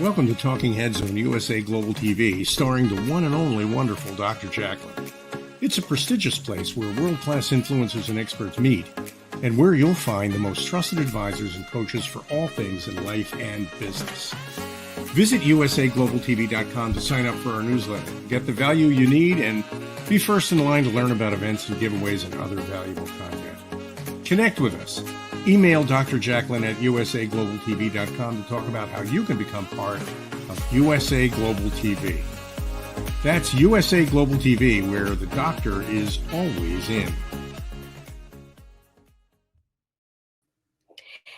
Welcome to Talking Heads on USA Global TV, starring the one and only wonderful Dr. Jacalyn. It's a prestigious place where world-class influencers and experts meet, and where you'll find the most trusted advisors and coaches for all things in life and business. Visit usaglobaltv.com to sign up for our newsletter, get the value you need, and be first in line to learn about events and giveaways and other valuable content. Connect with us. Email Dr. Jacalyn at usaglobaltv.com to talk about how you can become part of USA Global TV. That's USA Global TV, where the doctor is always in.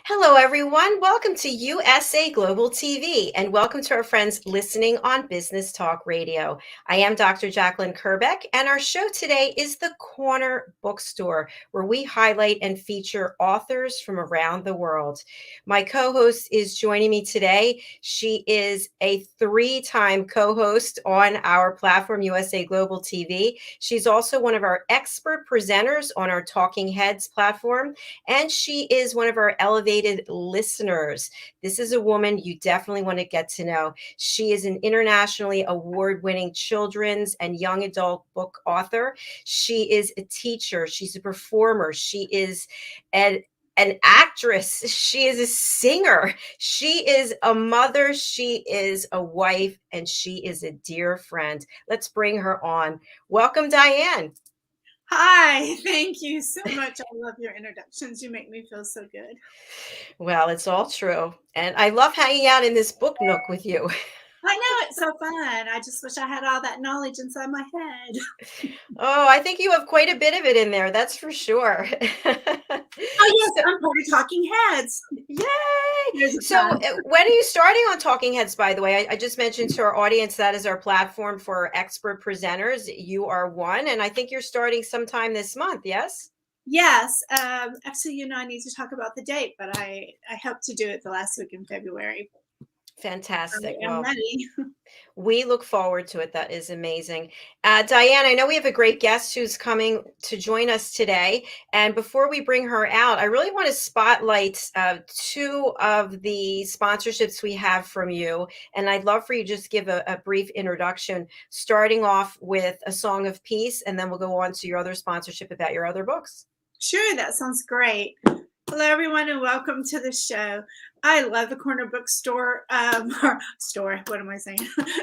Hello, everyone. Welcome to USA Global TV, and welcome to our friends listening on Business Talk Radio. I am Dr. Jacalyn Kerbeck, and our show today is the Corner Bookstore, where we highlight and feature authors from around the world. My co-host is joining me today. She is a three-time co-host on our platform, USA Global TV. She's also one of our expert presenters on our Talking Heads platform, and she is one of our elevated listeners. This is a woman you definitely want to get to know. She is an internationally award-winning children's and young adult book author. She is a teacher. She's a performer. She is an actress. She is a singer. She is a mother. She is a wife, and she is a dear friend. Let's bring her on. Welcome, Diann. Hi, thank you so much. I love your introductions. You make me feel so good. Well, it's all true. And I love hanging out in this book nook with you. I know, it's so fun. I just wish I had all that knowledge inside my head. Oh, I think you have quite a bit of it in there. That's for sure. Oh, yes, I'm part of Talking Heads. Yay! So when are you starting on Talking Heads, by the way? I just mentioned to our audience that is our platform for expert presenters. You are one, and I think you're starting sometime this month, yes? Yes. Actually, I need to talk about the date, but I hope to do it the last week in February. Fantastic. I'm ready. We look forward to it. That is amazing. Diann, I know we have a great guest who's coming to join us today. And before we bring her out, I really want to spotlight two of the sponsorships we have from you. And I'd love for you to just give a brief introduction, starting off with A Song of Peace, and then we'll go on to your other sponsorship about your other books. Sure, that sounds great. Hello, everyone, and welcome to the show. I love the Corner Bookstore, store, what am I saying?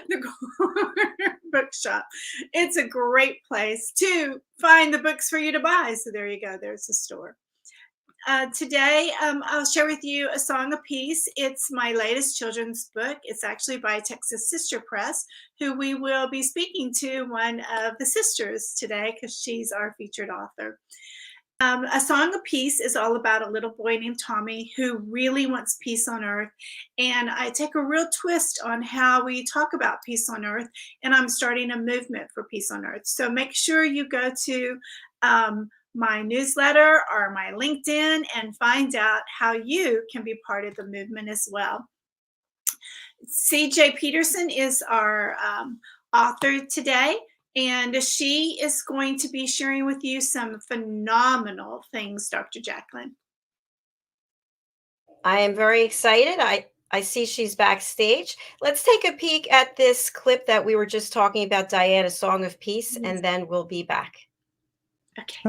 The Corner Bookshop. It's a great place to find the books for you to buy. So there you go. There's the store. Today, I'll share with you A Song of Peace. It's my latest children's book. It's actually by texassisterspress, who we will be speaking to, one of the sisters today, because she's our featured author. A Song of Peace is all about a little boy named Tommy who really wants peace on earth. And I take a real twist on how we talk about peace on earth. And I'm starting a movement for peace on earth. So make sure you go to my newsletter or my LinkedIn and find out how you can be part of the movement as well. CJ Peterson is our author today. And she is going to be sharing with you some phenomenal things, Dr. Jacalyn. I am very excited. I see she's backstage. Let's take a peek at this clip that we were just talking about, Diann, A Song of Peace, and then we'll be back. Okay.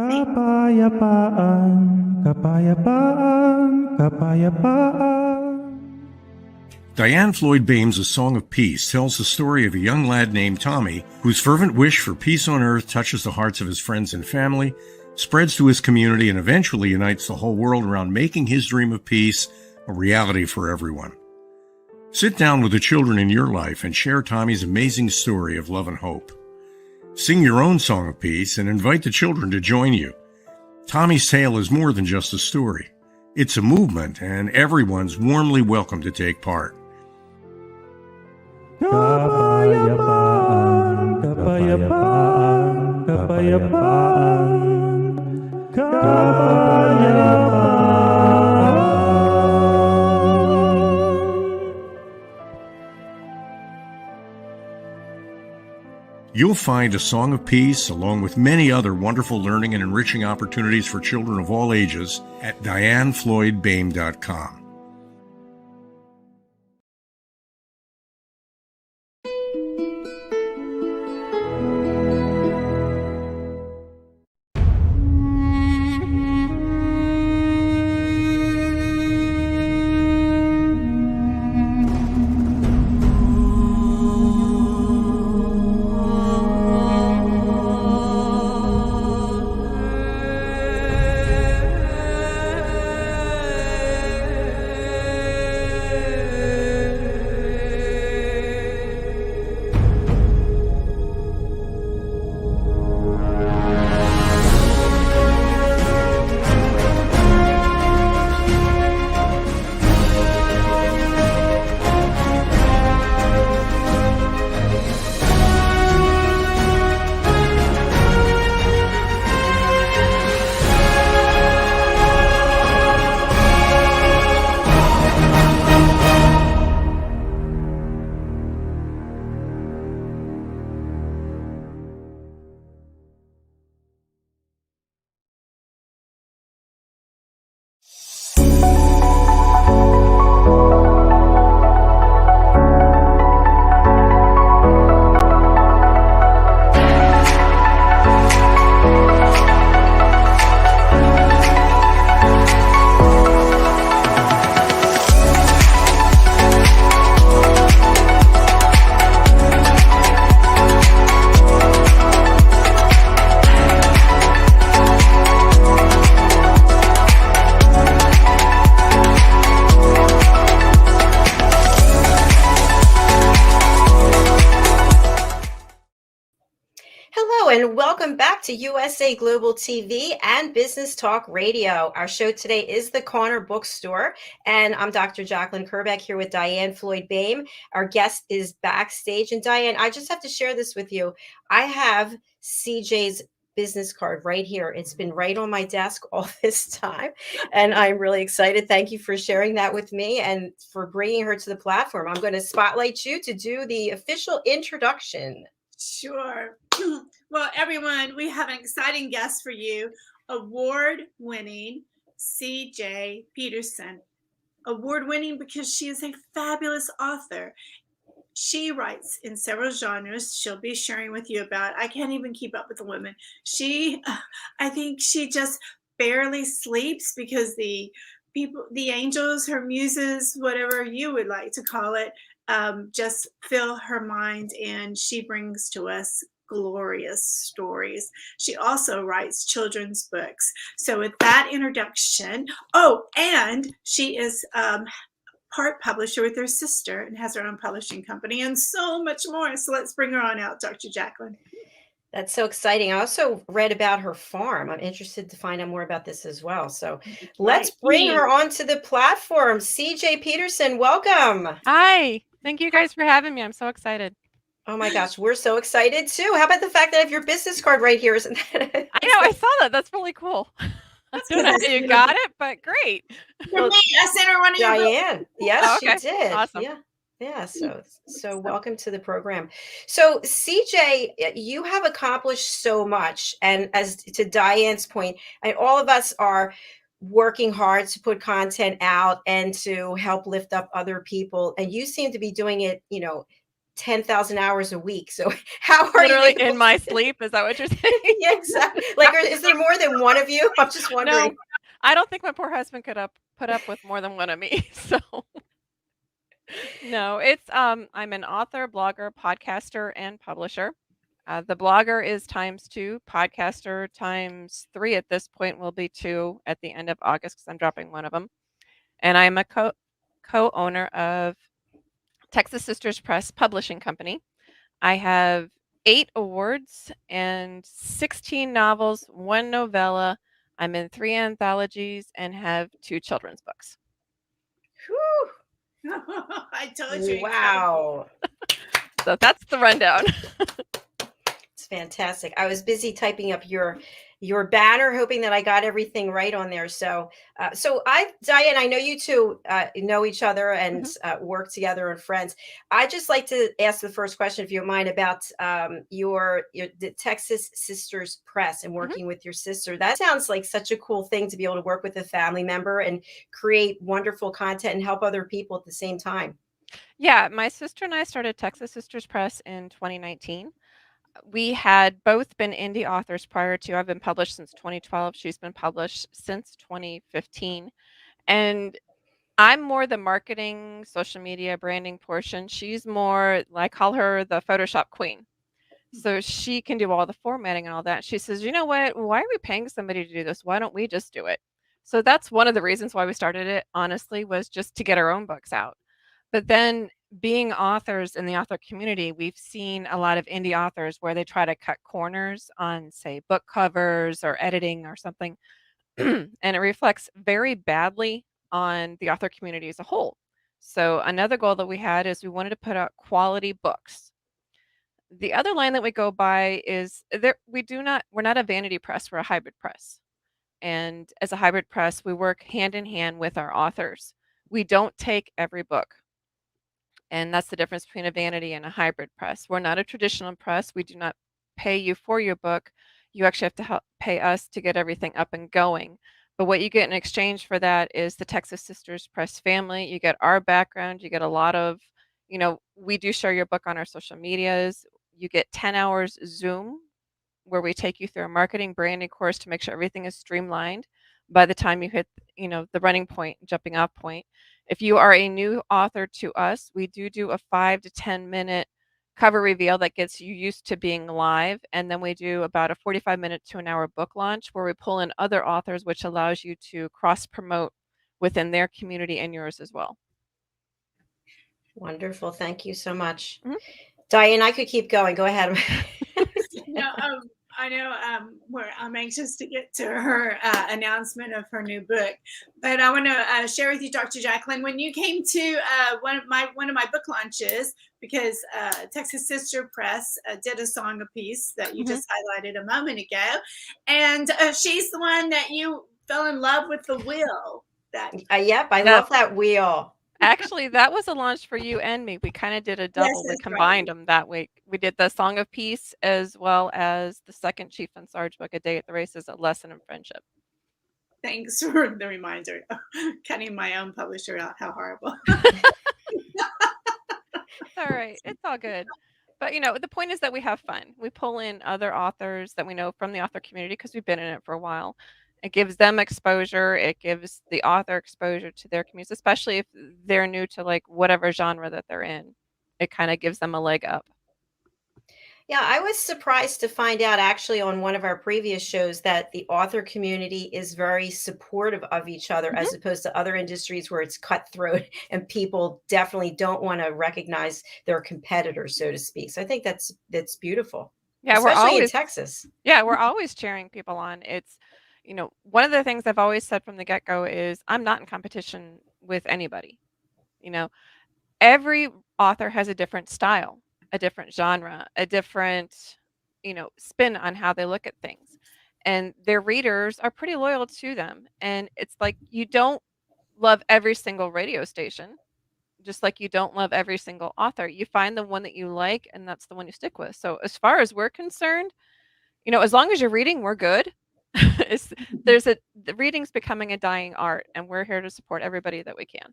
Diann Floyd Boehm's A Song of Peace tells the story of a young lad named Tommy whose fervent wish for peace on earth touches the hearts of his friends and family, spreads to his community, and eventually unites the whole world around making his dream of peace a reality for everyone. Sit down with the children in your life and share Tommy's amazing story of love and hope. Sing your own song of peace and invite the children to join you. Tommy's tale is more than just a story. It's a movement, and everyone's warmly welcome to take part. Kapayapaan, kapayapaan, kapayapaan, kapayapaan. You'll find A Song of Peace, along with many other wonderful learning and enriching opportunities for children of all ages, at diannfloydboehm.com. welcome back to USA Global TV and Business Talk Radio. Our show today is the Corner Bookstore, and I'm Dr. Jacalyn Kerbeck here with Diann, Floyd, Boehm. Our guest is backstage, and Diann, I just have to share this with you. I have CJ's business card right here. It's been right on my desk all this time, and I'm really excited. Thank you for sharing that with me and for bringing her to the platform. I'm going to spotlight you to do the official introduction. Sure. Well, everyone, we have an exciting guest for you. Award-winning CJ Peterson. Award-winning because she is a fabulous author. She writes in several genres she'll be sharing with you about. I can't even keep up with the women. I think she just barely sleeps because the people, the angels, her muses, whatever you would like to call it, just fill her mind, and she brings to us glorious stories. She also writes children's books. So with that introduction, and she is part publisher with her sister and has her own publishing company and so much more. So let's bring her on out, Dr. Jacalyn. That's so exciting. I also read about her farm. I'm interested to find out more about this as well. So let's bring her onto the platform. CJ Peterson, welcome. Hi. Thank you guys for having me. I'm so excited. Oh my gosh, we're so excited too. How about the fact that I have your business card right here? Isn't that? I know, I saw that. That's really cool. I don't know how you got it, but great. For me, I sent her one of your Diann. Yes, okay. She did. Awesome. Yeah. So welcome to the program. So CJ, you have accomplished so much, and as to Diann's point, and all of us are working hard to put content out and to help lift up other people, and you seem to be doing it, 10,000 hours a week. So how are Literally you in my sleep? Is that what you're saying? Yeah, exactly. Like, is there more than one of you? I'm just wondering. No, I don't think my poor husband could put up with more than one of me. So no, it's I'm an author, blogger, podcaster, and publisher. The blogger is ×2, podcaster ×3 at this point, will be 2 at the end of August because I'm dropping one of them. And I'm a co-owner of Texas Sisters Press publishing company. I have 8 awards and 16 novels, 1 novella. I'm in 3 anthologies and have 2 children's books. Whew. I told you. Wow. So that's the rundown. It's fantastic. I was busy typing up your banner, hoping that I got everything right on there. So, Diann, I know you two know each other and work together and friends. I just like to ask the first question, if you don't mind, about the Texas Sisters Press and working with your sister. That sounds like such a cool thing to be able to work with a family member and create wonderful content and help other people at the same time. Yeah, my sister and I started Texas Sisters Press in 2019. We had both been indie authors prior to. I've been published since 2012. She's been published since 2015. And I'm more the marketing, social media, branding portion. She's more, I call her the Photoshop queen. So she can do all the formatting and all that. She says, you know what? Why are we paying somebody to do this? Why don't we just do it? So that's one of the reasons why we started it, honestly, was just to get our own books out. But then being authors in the author community, we've seen a lot of indie authors where they try to cut corners on, say, book covers or editing or something. And it reflects very badly on the author community as a whole. So another goal that we had is we wanted to put out quality books. The other line that we go by is we're not a vanity press, we're a hybrid press. And as a hybrid press, we work hand in hand with our authors. We don't take every book. And that's the difference between a vanity and a hybrid press. We're not a traditional press. We do not pay you for your book. You actually have to pay us to get everything up and going. But what you get in exchange for that is the Texas Sisters Press family. You get our background. You get a lot of, we do share your book on our social medias. You get 10 hours Zoom where we take you through a marketing branding course to make sure everything is streamlined by the time you hit, the running point, jumping off point. If you are a new author to us, we do a 5 to 10 minute cover reveal that gets you used to being live. And then we do about a 45-minute to an hour book launch where we pull in other authors, which allows you to cross promote within their community and yours as well. Wonderful. Thank you so much. Diann, I could keep going. Go ahead. I know where I'm anxious to get to her announcement of her new book, but I want to share with you, Dr. Jacalyn, when you came to one of my book launches, because Texas Sister Press did a song a piece that you just highlighted a moment ago, and she's the one that you fell in love with the wheel. Yep, I love that wheel. Actually, that was a launch for you and me. We kind of did a double. Yes, we that's combined right. them that week. We did the Song of Peace as well as the second Chief and Sarge book, A Day at the Races, A Lesson in Friendship. Thanks for the reminder. Cutting my own publisher out. How horrible. All right. It's all good. But, you know, the point is that we have fun. We pull in other authors that we know from the author community because we've been in it for a while. It gives them exposure. It gives the author exposure to their communities, especially if they're new to like whatever genre that they're in. It kind of gives them a leg up. Yeah, I was surprised to find out actually on one of our previous shows that the author community is very supportive of each other as opposed to other industries where it's cutthroat and people definitely don't want to recognize their competitors, so to speak. So I think that's beautiful. Yeah, Especially in Texas. we're always cheering people on. It's, you know, one of the things I've always said from the get-go is I'm not in competition with anybody. You know, every author has a different style, a different genre, a different, you know, spin on how they look at things. And their readers are pretty loyal to them. And it's like you don't love every single radio station, just like you don't love every single author. You find the one that you like, and that's the one you stick with. So, as far as we're concerned, you know, as long as you're reading, we're good. The reading's becoming a dying art, and we're here to support everybody that we can.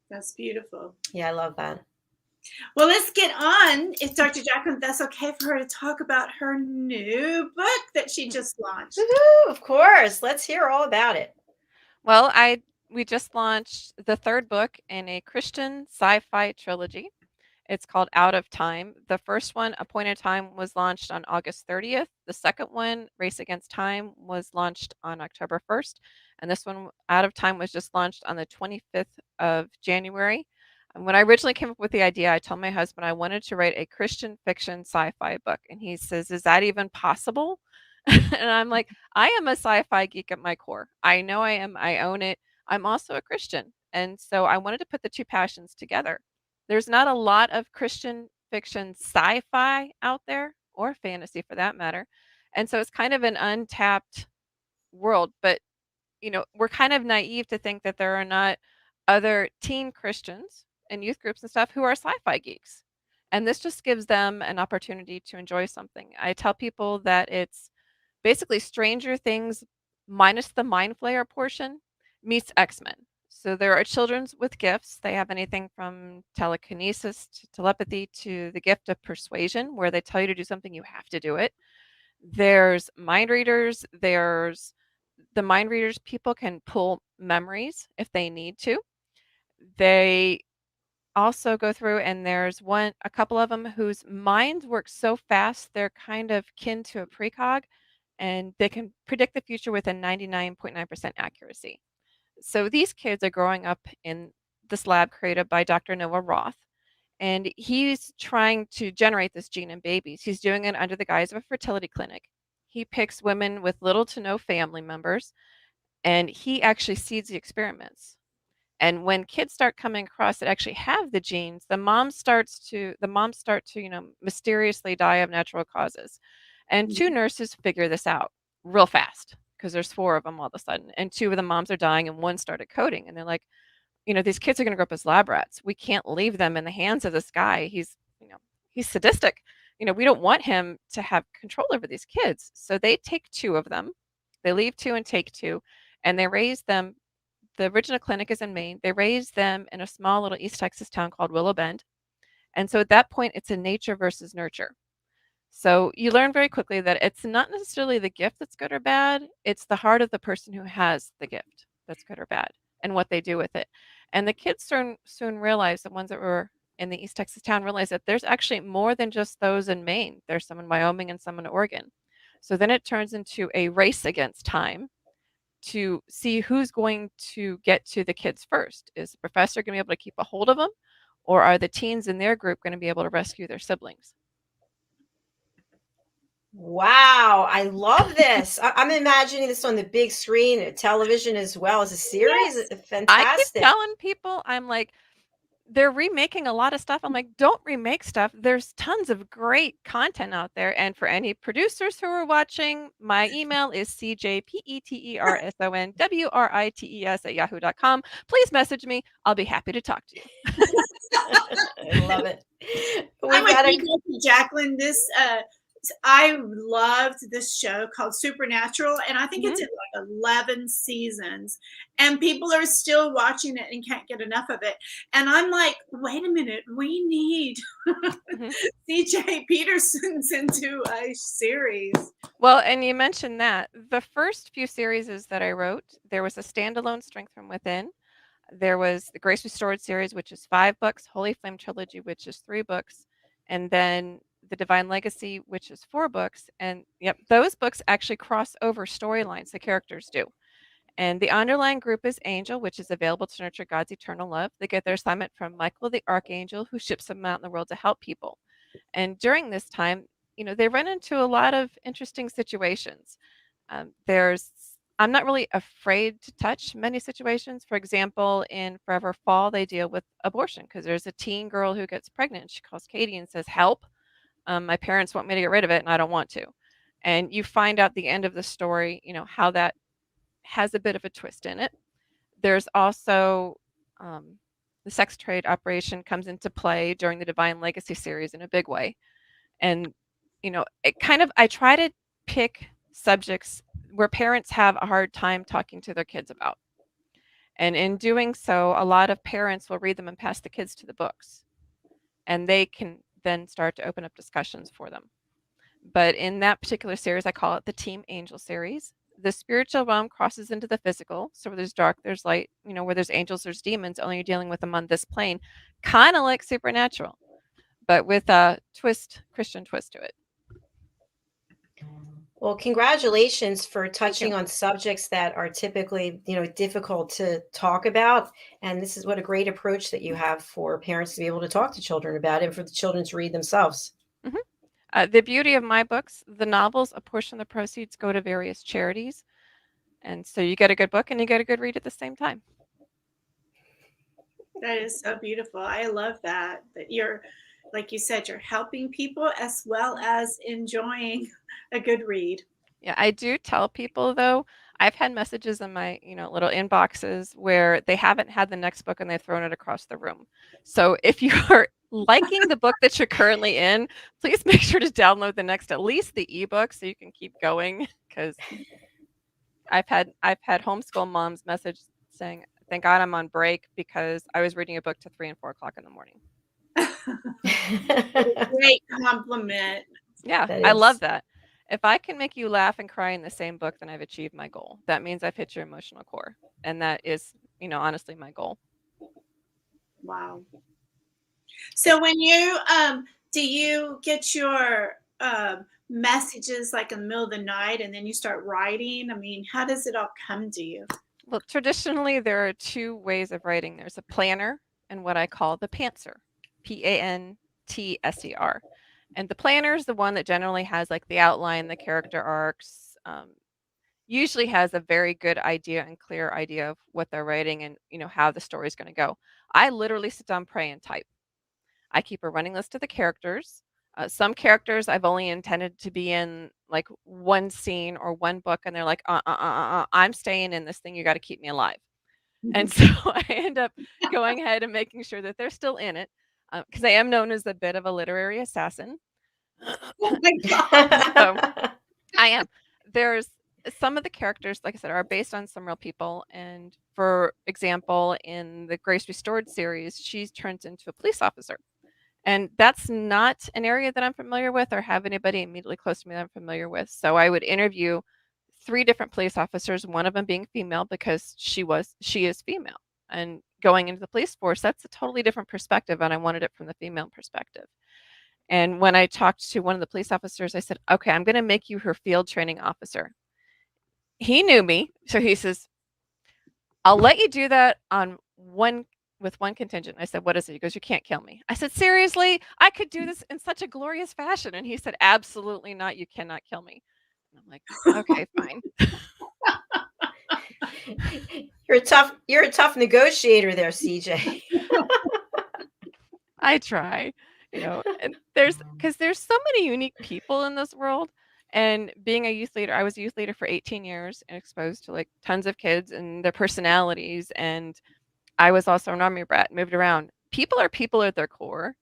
That's beautiful. Yeah, I love that. Well, let's get on. If Dr. Jacalyn, that's okay for her to talk about her new book that she just launched. Woo-hoo, of course. Let's hear all about it. Well, we just launched the third book in a Christian sci-fi trilogy. It's called Out of Time. The first one, Appointed Time, was launched on August 30th. The second one, Race Against Time, was launched on October 1st. And this one, Out of Time, was just launched on the 25th of January. And when I originally came up with the idea, I told my husband I wanted to write a Christian fiction sci-fi book. And he says, "Is that even possible?" And I'm like, I am a sci-fi geek at my core. I know I am. I own it. I'm also a Christian. And so I wanted to put the two passions together. There's not a lot of Christian fiction sci-fi out there, or fantasy for that matter. And so it's kind of an untapped world. But, you know, we're kind of naive to think that there are not other teen Christians and youth groups and stuff who are sci-fi geeks. And this just gives them an opportunity to enjoy something. I tell people that it's basically Stranger Things minus the mind flayer portion meets X-Men. So there are children with gifts. They have anything from telekinesis to telepathy to the gift of persuasion, where they tell you to do something, you have to do it. There's mind readers. There's the mind readers. People can pull memories if they need to. They also go through, and there's a couple of them whose minds work so fast they're kind of kin to a precog, and they can predict the future with a 99.9% accuracy. So these kids are growing up in this lab created by Dr. Noah Roth, and he's trying to generate this gene in babies. He's doing it under the guise of a fertility clinic. He picks women with little to no family members, and he actually seeds the experiments. And when kids start coming across that actually have the genes, the moms start to, you know, mysteriously die of natural causes. And two nurses figure this out real fast because there's four of them all of a sudden. And two of the moms are dying and one started coding. And they're like, you know, these kids are going to grow up as lab rats. We can't leave them in the hands of this guy. He's, you know, he's sadistic. You know, we don't want him to have control over these kids. So they take two of them. They leave two and take two, and they raise them. The original clinic is in Maine. They raised them in a small little East Texas town called Willow Bend. And so at that point, it's a nature versus nurture. So you learn very quickly that it's not necessarily the gift that's good or bad. It's the heart of the person who has the gift that's good or bad and what they do with it. And the kids soon realized, the ones that were in the East Texas town realized that there's actually more than just those in Maine. There's some in Wyoming and some in Oregon. So then it turns into a race against time to see who's going to get to the kids first. Is the professor going to be able to keep a hold of them, or are the teens in their group going to be able to rescue their siblings? Wow, I love this. I'm imagining this on the big screen, television as well as a series. Yes. I keep Fantastic. telling people, I'm like, they're remaking a lot of stuff. I'm like, don't remake stuff. There's tons of great content out there. And for any producers who are watching, my email is cjpetersonwrites@yahoo.com. Please message me. I'll be happy to talk to you. I love it. I'm We've with got you, Jacalyn. I loved this show called Supernatural, and I think it's in like 11 seasons, and people are still watching it and can't get enough of it. And I'm like, wait a minute, we need CJ Peterson's into a series. Well, and you mentioned that the first few series that I wrote, there was a standalone Strength from Within. There was the Grace Restored series, which is 5 books, Holy Flame Trilogy, which is 3 books, and then the Divine Legacy, which is 4 books. And yep, those books actually cross over storylines, the characters do. And the underlying group is Angel, which is available to nurture God's eternal love. They get their assignment from Michael the Archangel, who ships them out in the world to help people. And during this time, they run into a lot of interesting situations. I'm not really afraid to touch many situations. For example, in Forever Fall, they deal with abortion because there's a teen girl who gets pregnant. She calls Katie and says, "Help! My parents want me to get rid of it, and I don't want to." And you find out the end of the story, how that has a bit of a twist in it. There's also the sex trade operation comes into play during the Divine Legacy series in a big way. And, I try to pick subjects where parents have a hard time talking to their kids about. And in doing so, a lot of parents will read them and pass the kids to the books. And they can then start to open up discussions for them. But in that particular series, I call it the Team Angel series. The spiritual realm crosses into the physical. So where there's dark, there's light. Where there's angels, there's demons. Only you're dealing with them on this plane. Kind of like Supernatural, but with a Christian twist to it. Well, congratulations for touching you. on subjects that are typically, difficult to talk about. And this is what a great approach that you have for parents to be able to talk to children about it and for the children to read themselves. The beauty of my books, the novels, a portion of the proceeds go to various charities. And so you get a good book and you get a good read at the same time. That is so beautiful. I love that you're, like you said, you're helping people as well as enjoying a good read. Yeah, I do tell people though, I've had messages in my, little inboxes where they haven't had the next book and they've thrown it across the room. So if you're liking the book that you're currently in, please make sure to download the next, at least the ebook, so you can keep going. Because I've had homeschool moms message saying, "Thank God I'm on break because I was reading a book to 3 and 4 o'clock in the morning." Great compliment. Yeah, I love that. If I can make you laugh and cry in the same book, then I've achieved my goal. That means I've hit your emotional core. And that is, honestly my goal. Wow. So when you, do you get your messages like in the middle of the night and then you start writing? I mean, how does it all come to you? Well, traditionally, there are 2 ways of writing. There's a planner and what I call the pantser, PANTSER. And the planner is the one that generally has like the outline, the character arcs, usually has a very good idea and clear idea of what they're writing and, how the story is going to go. I literally sit down, pray, and type. I keep a running list of the characters. Some characters I've only intended to be in like one scene or one book, and they're like, I'm staying in this thing. You got to keep me alive. And so I end up going ahead and making sure that they're still in it because I am known as a bit of a literary assassin. Oh my God. So I am. There's some of the characters, like I said, are based on some real people. And for example, in the Grace Restored series, she turns into a police officer. And that's not an area that I'm familiar with or have anybody immediately close to me that I'm familiar with. So I would interview 3 different police officers, one of them being female because she is female. And going into the police force, that's a totally different perspective. And I wanted it from the female perspective. And when I talked to one of the police officers, I said, "Okay, I'm going to make you her field training officer." He knew me. So he says, "I'll let you do that on one with one contingent. I said, "What is it?" He goes, "You can't kill me." I said, "Seriously? I could do this in such a glorious fashion." And he said, "Absolutely not. You cannot kill me." And I'm like, "Okay, fine." You're a tough negotiator there, CJ. I try, and because there's so many unique people in this world. And being a youth leader, I was a youth leader for 18 years and exposed to like tons of kids and their personalities. And I was also an army brat, moved around. People are people at their core,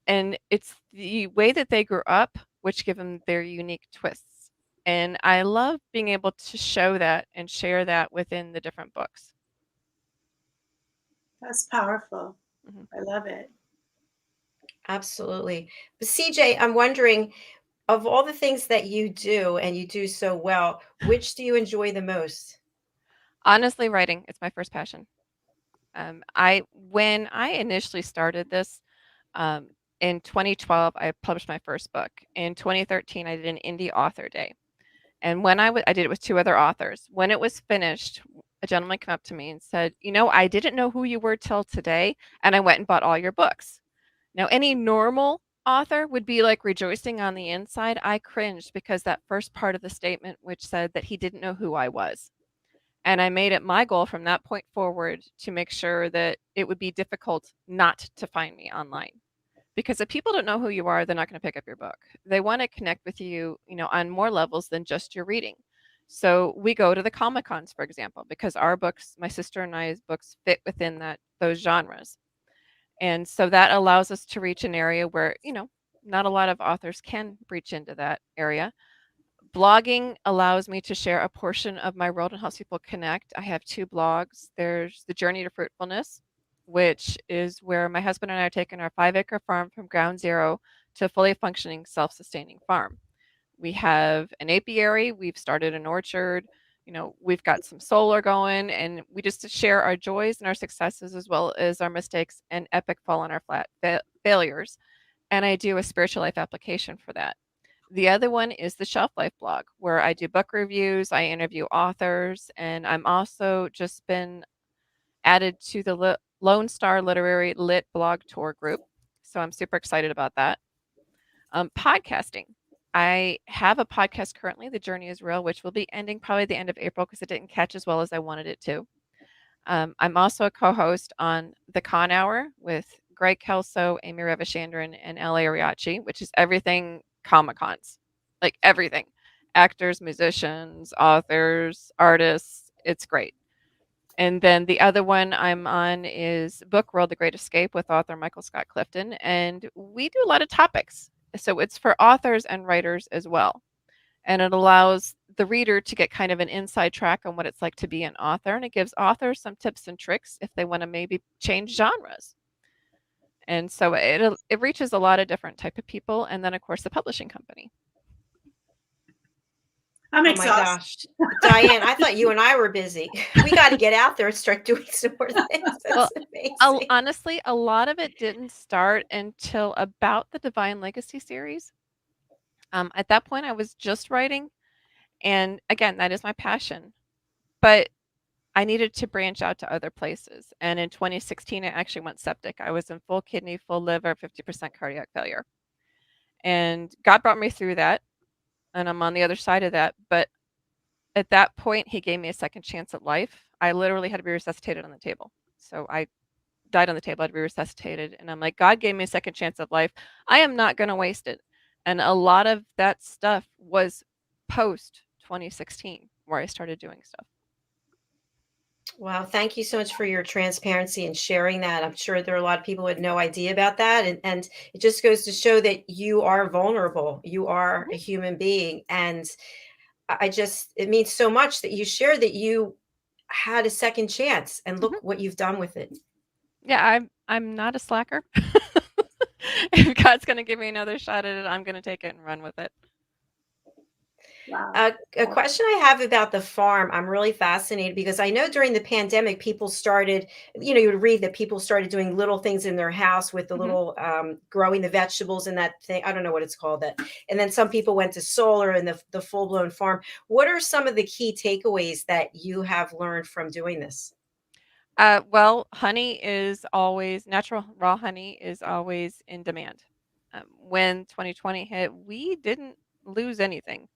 and it's the way that they grew up which give them their unique twists. And I love being able to show that and share that within the different books. That's powerful. Mhm. I love it. Absolutely. But CJ, I'm wondering, of all the things that you do and you do so well, which do you enjoy the most? Honestly, writing is my first passion. I when I initially started this, um, in 2012, I published my first book. In 2013, I did an indie author day. And when I did it with two other authors. When it was finished, a gentleman came up to me and said, I didn't know who you were till today, and I went and bought all your books." Now, any normal author would be like rejoicing on the inside. I cringed because that first part of the statement, which said that he didn't know who I was. And I made it my goal from that point forward to make sure that it would be difficult not to find me online. Because if people don't know who you are, they're not going to pick up your book. They want to connect with you, on more levels than just your reading. So we go to the Comic Cons, for example, because our books, my sister and I's books, fit within those genres. And so that allows us to reach an area where, not a lot of authors can reach into that area. Blogging allows me to share a portion of my world and helps people connect. I have two blogs. There's The Journey to Fruitfulness, which is where my husband and I are taking our 5-acre farm from ground zero to a fully functioning, self-sustaining farm. We have an apiary. We've started an orchard. We've got some solar going, and we just share our joys and our successes as well as our mistakes and epic fall on our flat failures. And I do a spiritual life application for that. The other one is the Shelf Life blog, where I do book reviews, I interview authors, and I'm also just been added to the Lone Star Literary Lit blog tour group. So I'm super excited about that. Podcasting. I have a podcast currently, The Journey is Real, which will be ending probably the end of April because it didn't catch as well as I wanted it to. I'm also a co-host on The Con Hour with Greg Kelso, Amy Revichandran, and L.A. Ariachi, which is everything Comic-Cons, like everything. Actors, musicians, authors, artists. It's great. And then the other one I'm on is Book World, The Great Escape with author Michael Scott Clifton. And we do a lot of topics. So it's for authors and writers as well. And it allows the reader to get kind of an inside track on what it's like to be an author. And it gives authors some tips and tricks if they want to maybe change genres. And so it reaches a lot of different type of people. And then, of course, the publishing company. I'm Oh my exhausted. gosh. Diann, I thought you and I were busy. We got to get out there and start doing some more things. Well, That's amazing. honestly, a lot of it didn't start until about the Divine Legacy series. At that point, I was just writing. And again, that is my passion. But I needed to branch out to other places. And in 2016, I actually went septic. I was in full kidney, full liver, 50% cardiac failure. And God brought me through that. And I'm on the other side of that. But at that point, he gave me a second chance at life. I literally had to be resuscitated on the table. So I died on the table. I had to be resuscitated. And I'm like, God gave me a second chance of life. I am not going to waste it. And a lot of that stuff was post 2016 where I started doing stuff. Wow, thank you so much for your transparency and sharing that. I'm sure there are a lot of people with no idea about that. And it just goes to show that you are vulnerable. You are a human being. And it means so much that you share that you had a second chance and look what you've done with it. Yeah, I'm not a slacker. If God's going to give me another shot at it, I'm going to take it and run with it. Wow. A question I have about the farm, I'm really fascinated because I know during the pandemic, people started, you would read that people started doing little things in their house with the little growing the vegetables and that thing. I don't know what it's called that. And then some people went to solar and the full blown farm. What are some of the key takeaways that you have learned from doing this? Well, honey is always natural raw honey is always in demand. When 2020 hit, we didn't lose anything.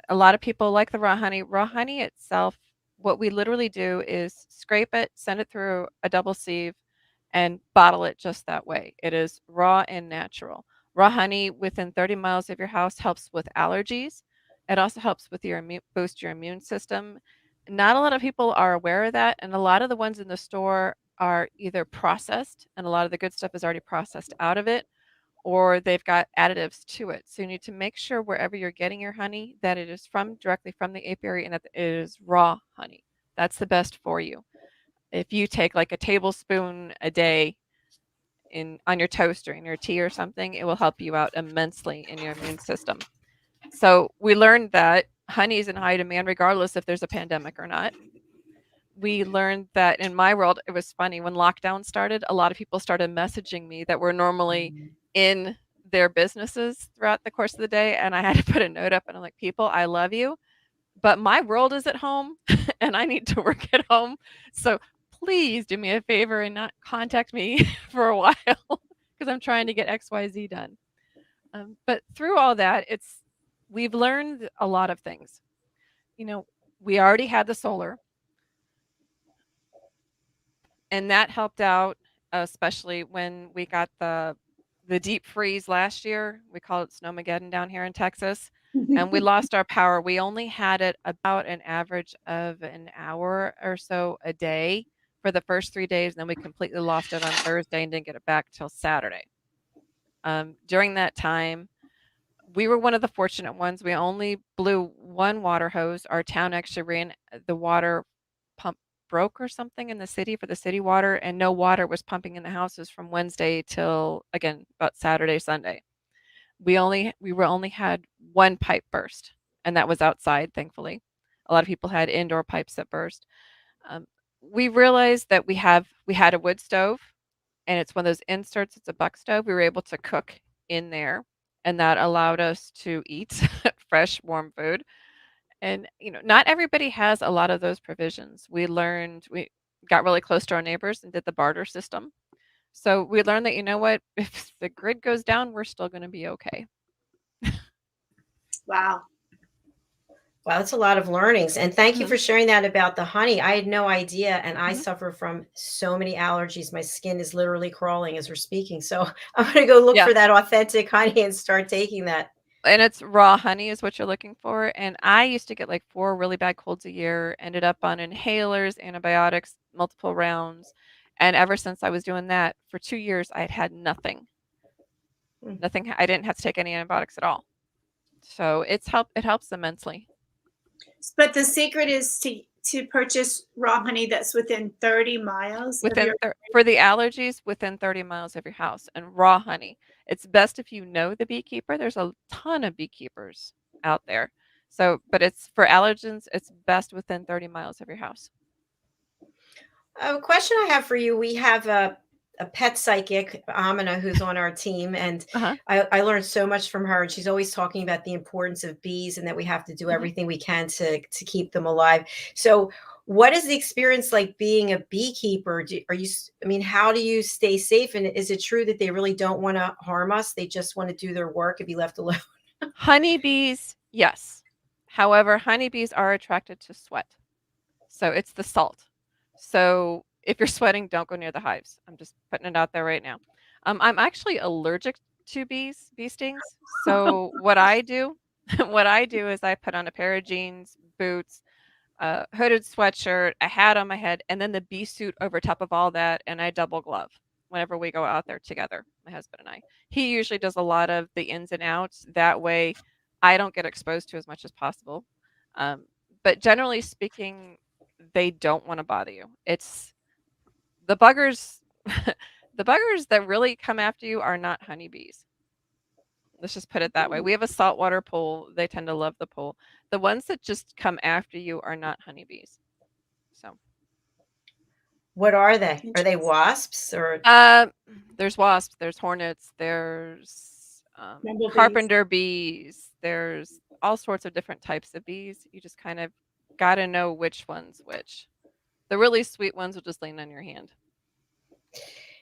A lot of people like the raw honey. Raw honey itself, what we literally do is scrape it, send it through a double sieve, and bottle it just that way. It is raw and natural. Raw honey within 30 miles of your house helps with allergies. It also helps with your boost your immune system. Not a lot of people are aware of that, and a lot of the ones in the store are either processed, and a lot of the good stuff is already processed out of it, or they've got additives to it. So you need to make sure wherever you're getting your honey that it is from directly from the apiary and that it is raw honey. That's the best for you. If you take like a tablespoon a day in on your toast or in your tea or something, it will help you out immensely in your immune system. So we learned that honey is in high demand regardless if there's a pandemic or not. We learned that in my world, it was funny when lockdown started, a lot of people started messaging me that were normally in their businesses throughout the course of the day. And I had to put a note up and I'm like, people, I love you, but my world is at home and I need to work at home. So please do me a favor and not contact me for a while because I'm trying to get XYZ done. But through all that, we've learned a lot of things. You know, we already had the solar, and that helped out, especially when we got the deep freeze last year. We call it Snowmageddon down here in Texas, and we lost our power. We only had it about an average of an hour or so a day for the first 3 days, and then we completely lost it on Thursday and didn't get it back till Saturday. During that time, we were one of the fortunate ones. We only blew one water hose. Our town actually ran the water pump broke or something in the city for the city water, and no water was pumping in the houses from Wednesday till again about Saturday, Sunday. We only had one pipe burst, and that was outside, thankfully. A lot of people had indoor pipes that burst. Um, we realized that we had a wood stove, and it's one of those inserts. It's a buck stove. We were able to cook in there, and that allowed us to eat fresh, warm food. And not everybody has a lot of those provisions. We got really close to our neighbors and did the barter system. So we learned that what, if the grid goes down, we're still going to be okay. Wow. Wow, that's a lot of learnings. And thank you Mhm. for sharing that about the honey. I had no idea. And I Mhm. suffer from so many allergies. My skin is literally crawling as we're speaking. So I'm going to go look Yeah. for that authentic honey and start taking that. And it's raw honey is what you're looking for. And I used to get like 4 really bad colds a year, ended up on inhalers, antibiotics, multiple rounds. And ever since I was doing that for 2 years, I had had nothing. Mm. Nothing. I didn't have to take any antibiotics at all. So it helps immensely. But the secret is to purchase raw honey that's within 30 miles of your. For the allergies, within 30 miles of your house, and raw honey. It's best if you know the beekeeper. There's a ton of beekeepers out there. So, but it's for allergens, it's best within 30 miles of your house. A question I have for you, we have a pet psychic, Amina, who's on our team, and Uh-huh. I learned so much from her. And she's always talking about the importance of bees and that we have to do Mhm. everything we can to keep them alive. So, what is the experience like being a beekeeper? I mean, how do you stay safe? And is it true that they really don't want to harm us? They just want to do their work and be left alone? Honeybees, yes. However, honeybees are attracted to sweat. So it's the salt. So if you're sweating, don't go near the hives. I'm just putting it out there right now. I'm actually allergic to bee stings. So what I do, what I do is I put on a pair of jeans, boots, a hooded sweatshirt, a hat on my head, and then the bee suit over top of all that, and I double glove whenever we go out there together, my husband and I. He usually does a lot of the ins and outs. That way, I don't get exposed to as much as possible. Um, but generally speaking, they don't want to bother you. It's the buggers. The buggers that really come after you are not honeybees. Let's just put it that way. We have a saltwater pool. They tend to love the pool. The ones that just come after you are not honeybees. So, What are they? Are they Interesting. wasps or? uh, there's wasps, there's hornets, there's Bumblebees. carpenter bees, there's all sorts of different types of bees. You just kind of got to know which one's which. The really sweet ones will just land on your hand.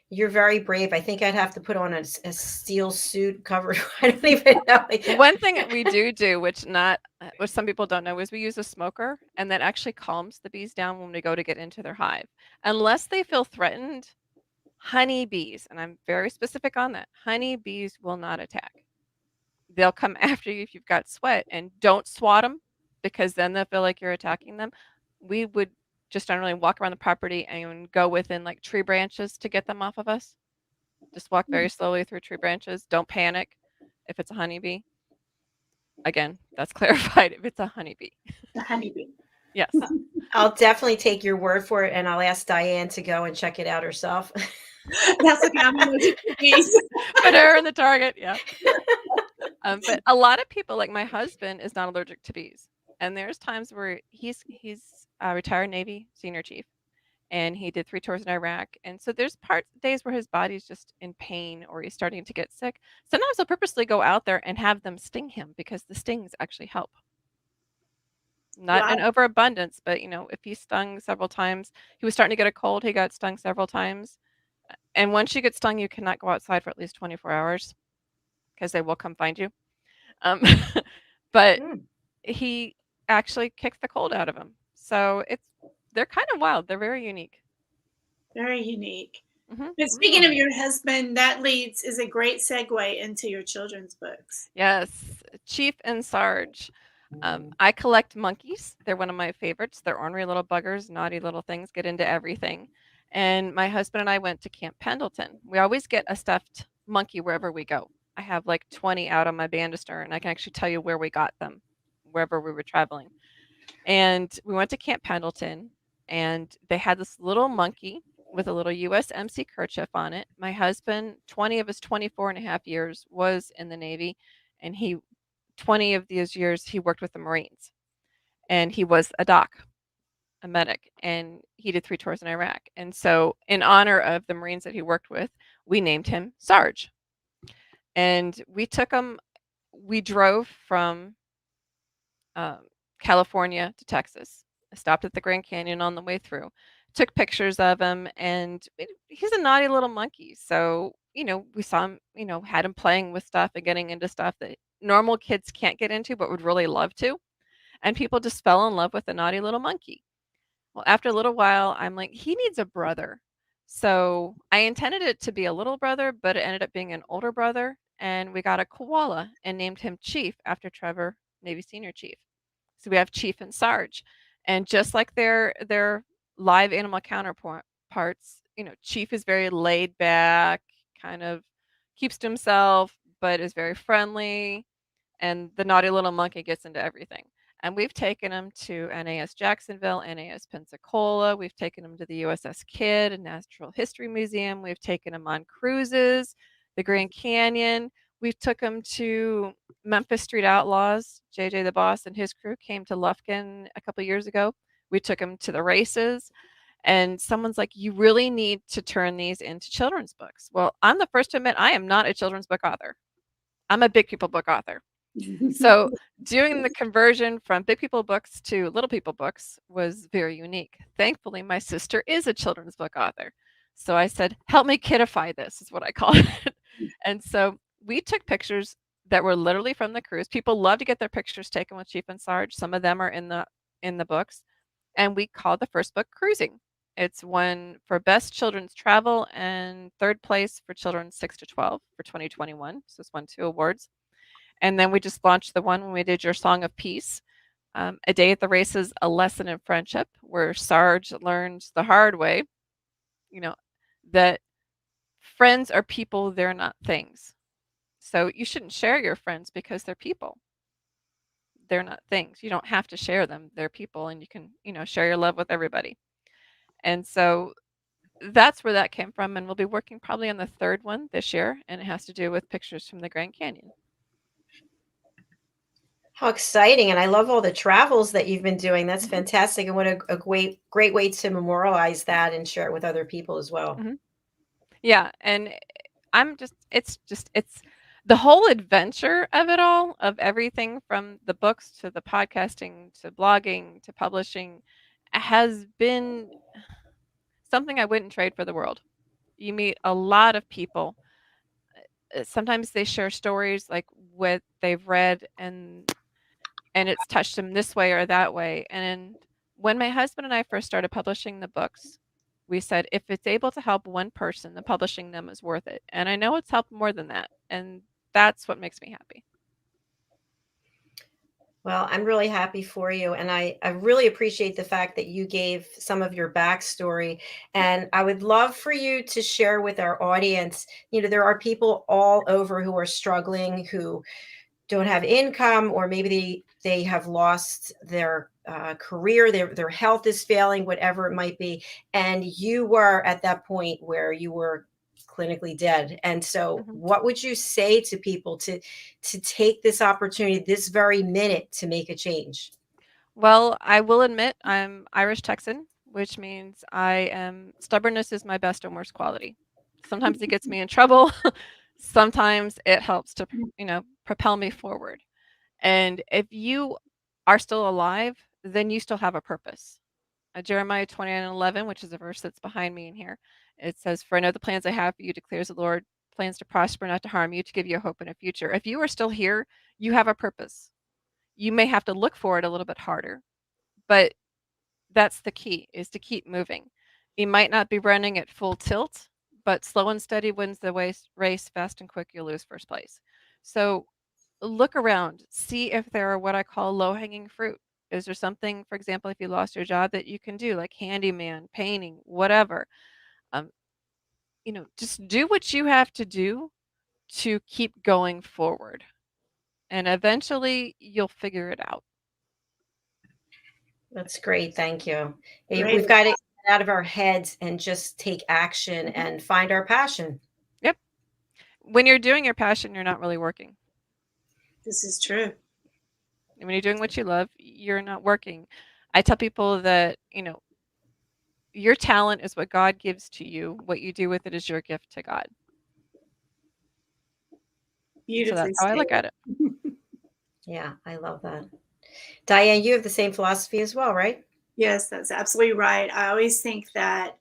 You're very brave. I think I'd have to put on a steel suit covered. I don't even know. One thing we do, which some people don't know, is we use a smoker, and that actually calms the bees down when we go to get into their hive. Unless they feel threatened, honeybees, and I'm very specific on that, honeybees will not attack. They'll come after you if you've got sweat, and don't swat them, because then they'll feel like you're attacking them. We would just generally walk around the property and go within like tree branches to get them off of us. Just walk very slowly through tree branches. Don't panic if it's a honeybee. Again, that's clarified if it's a honeybee. The honeybee. Yes. I'll definitely take your word for it, and I'll ask Diann to go and check it out herself. That's okay. I'm allergic to bees. Put her in the target. Yeah. But a lot of people, like my husband, is not allergic to bees. And there's times where he's a retired Navy senior chief, and he did 3 tours in Iraq. And so there's days where his body's just in pain or he's starting to get sick. Sometimes he'll purposely go out there and have them sting him because the stings actually help. Not an overabundance, but if he stung several times, he was starting to get a cold, he got stung several times. And once you get stung, you cannot go outside for at least 24 hours because they will come find you. But he actually kicked the cold out of him. So they're kind of wild. They're very unique. Very unique. Mm-hmm. But speaking of your husband, that is a great segue into your children's books. Yes, Chief and Sarge. I collect monkeys. They're one of my favorites. They're ornery little buggers, naughty little things, get into everything. And my husband and I went to Camp Pendleton. We always get a stuffed monkey wherever we go. I have like 20 out on my banister, and I can actually tell you where we got them, wherever we were traveling. And we went to Camp Pendleton, and they had this little monkey with a little USMC kerchief on it. My husband, 20 of his 24 and a half years, was in the Navy, and 20 of these years he worked with the Marines, and he was a medic, and he did 3 tours in Iraq. And so in honor of the Marines that he worked with, we named him Sarge. And we drove from California to Texas. I stopped at the Grand Canyon on the way through, took pictures of him, and he's a naughty little monkey. So, we saw him, had him playing with stuff and getting into stuff that normal kids can't get into but would really love to. And people just fell in love with the naughty little monkey. Well, after a little while, I'm like, he needs a brother. So I intended it to be a little brother, but it ended up being an older brother. And we got a koala and named him Chief after Trevor, Navy Senior Chief. So we have Chief and Sarge. And just like their live animal counterparts, Chief is very laid back, kind of keeps to himself, but is very friendly. And the naughty little monkey gets into everything. And we've taken him to NAS Jacksonville, NAS Pensacola. We've taken him to the USS Kidd and Natural History Museum. We've taken him on cruises, the Grand Canyon. We took him to Memphis Street Outlaws. JJ the Boss and his crew came to Lufkin a couple years ago. We took him to the races. And someone's like, you really need to turn these into children's books. Well, I'm the first to admit I am not a children's book author. I'm a big people book author. So doing the conversion from big people books to little people books was very unique. Thankfully, my sister is a children's book author. So I said, help me kidify this, is what I call it. And so we took pictures that were literally from the cruise. People love to get their pictures taken with Chief and Sarge. Some of them are in the books. And we called the first book Cruising. It's won for Best Children's Travel and 3rd place for Children 6 to 12 for 2021. So it's won 2 awards. And then we just launched the one when we did Your Song of Peace. A Day at the Races, A Lesson in Friendship, where Sarge learned the hard way, that friends are people, they're not things. So you shouldn't share your friends because they're people. They're not things. You don't have to share them. They're people, and you can, share your love with everybody. And so that's where that came from. And we'll be working probably on the 3rd one this year, and it has to do with pictures from the Grand Canyon. How exciting. And I love all the travels that you've been doing. That's fantastic. And what a great way to memorialize that and share it with other people as well. Mm-hmm. Yeah. And it's the whole adventure of it all, of everything from the books to the podcasting to blogging to publishing has been something I wouldn't trade for the world. You meet a lot of people. Sometimes they share stories like what they've read, and it's touched them this way or that way. And when my husband and I first started publishing the books, we said if it's able to help one person, then publishing them is worth it. And I know it's helped more than that, and that's what makes me happy. Well, I'm really happy for you. And I really appreciate the fact that you gave some of your backstory. And I would love for you to share with our audience. There are people all over who are struggling, who don't have income, or maybe they have lost their career, their health is failing, whatever it might be. And you were at that point where you were clinically dead. And so Mhm. what would you say to people to take this opportunity this very minute to make a change? Well, I will admit I'm Irish Texan, which means stubbornness is my best and worst quality. Sometimes it gets me in trouble. Sometimes it helps to, propel me forward. And if you are still alive, then you still have a purpose. Jeremiah 29:11, which is a verse that's behind me in here, it says, "For I know the plans I have for you, declares the Lord, plans to prosper, not to harm you, to give you a hope and a future." If you are still here, you have a purpose. You may have to look for it a little bit harder, but that's the key, is to keep moving. You might not be running at full tilt, but slow and steady wins the race, fast and quick, you'll lose first place. So look around, see if there are what I call low-hanging fruit. Is there something, for example, if you lost your job that you can do, like handyman, painting, whatever? Um, just do what you have to do to keep going forward, and eventually you'll figure it out. That's great. Thank you. Great. We've got to get out of our heads and just take action and find our passion. Yep. When you're doing your passion, you're not really working. This is true. When you're doing what you love, you're not working. I tell people that, your talent is what God gives to you. What you do with it is your gift to God. So Beautifully that's how I look at stated. it. Yeah, I love that. Diann, you have the same philosophy as well, right? Yes, that's absolutely right. I always think that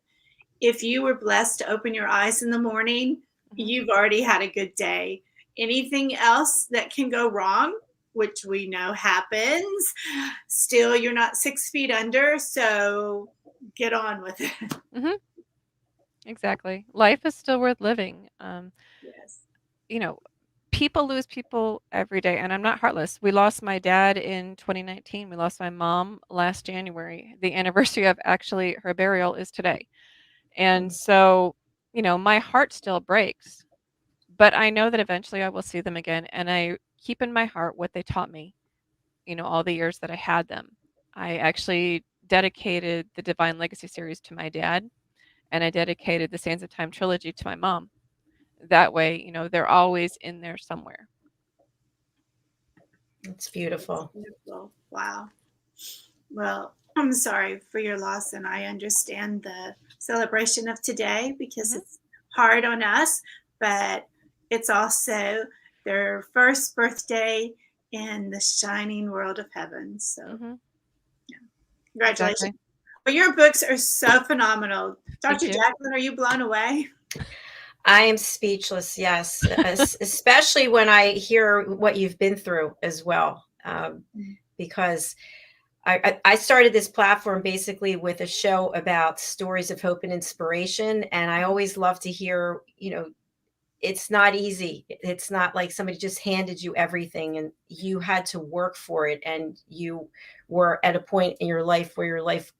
if you were blessed to open your eyes in the morning, Mhm. you've already had a good day. Anything else that can go wrong, which we know happens, still you're not 6 feet under. So get on with it. Mhm. Exactly. Life is still worth living. Yes. You know, people lose people every day, and I'm not heartless. We lost my dad in 2019. We lost my mom last January. The anniversary of actually her burial is today. And so, my heart still breaks, but I know that eventually I will see them again. And I keep in my heart what they taught me, all the years that I had them. I actually dedicated the Divine Legacy series to my dad, and I dedicated the Sands of Time trilogy to my mom. That way, they're always in there somewhere. It's beautiful. Beautiful. Wow. Well, I'm sorry for your loss, and I understand the celebration of today because Mhm. it's hard on us, but it's also their first birthday in the shining world of heaven. So, Mhm. congratulations. Exactly. Well, your books are so phenomenal. Thank Dr. you. Jacalyn, are you blown away? I am speechless, yes, especially when I hear what you've been through as well. Because I started this platform basically with a show about stories of hope and inspiration. And I always love to hear, it's not easy. It's not like somebody just handed you everything and you had to work for it. And you were at a point in your life where your life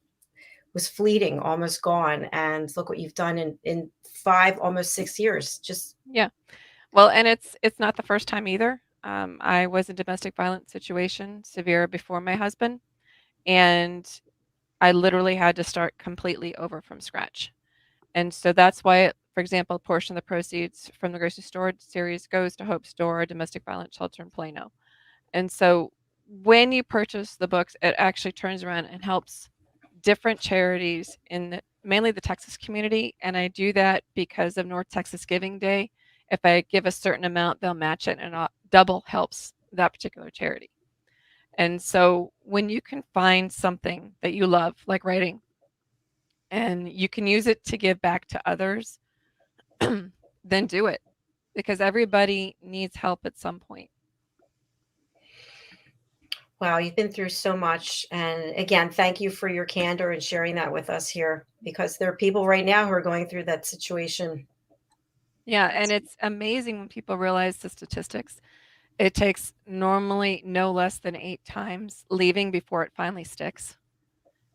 was fleeting, almost gone. And look what you've done in 5, almost 6 years. Just Yeah. Well, and it's not the first time either. I was in domestic violence situation severe before my husband, and I literally had to start completely over from scratch. And so that's why, for example, a portion of the proceeds from the grocery store series goes to Hope Store, a domestic violence shelter in Plano. And so when you purchase the books, it actually turns around and helps different charities in mainly the Texas community. And I do that because of North Texas Giving Day. If I give a certain amount, they'll match it, and double helps that particular charity. And so when you can find something that you love, like writing, and you can use it to give back to others, then do it, because everybody needs help at some point. Wow, you've been through so much. And again, thank you for your candor and sharing that with us here, because there are people right now who are going through that situation. Yeah, and it's amazing when people realize the statistics. It takes normally no less than 8 times leaving before it finally sticks.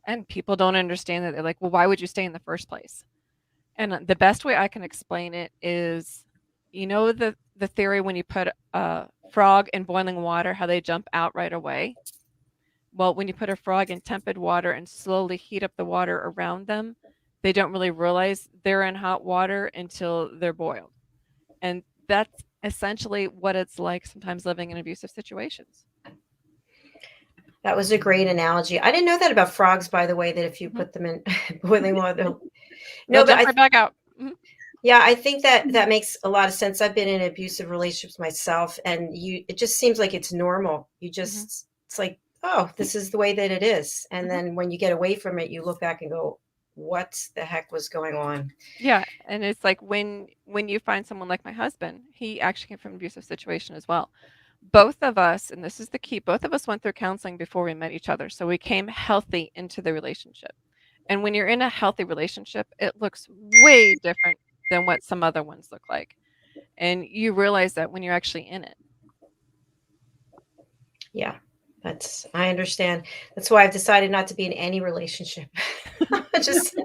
And people don't understand that. They're like, well, why would you stay in the first place? And the best way I can explain it is, the theory when you put a frog in boiling water, how they jump out right away. Well, when you put a frog in tepid water and slowly heat up the water around them, they don't really realize they're in hot water until they're boiled. And that's essentially what it's like sometimes living in abusive situations. That was a great analogy. I didn't know that about frogs, by the way, that if you put them in boiling water, They'll no, but jump right back out. yeah, I think that makes a lot of sense. I've been in abusive relationships myself, and it just seems like it's normal. It's like, oh, this is the way that it is. And then when you get away from it, you look back and go, what the heck was going on? Yeah, and it's like when you find someone like my husband, he actually came from an abusive situation as well. Both of us, and this is the key, both of us went through counseling before we met each other. So we came healthy into the relationship. And when you're in a healthy relationship, it looks way different than what some other ones look like. And you realize that when you're actually in it. Yeah, I understand. That's why I've decided not to be in any relationship. Just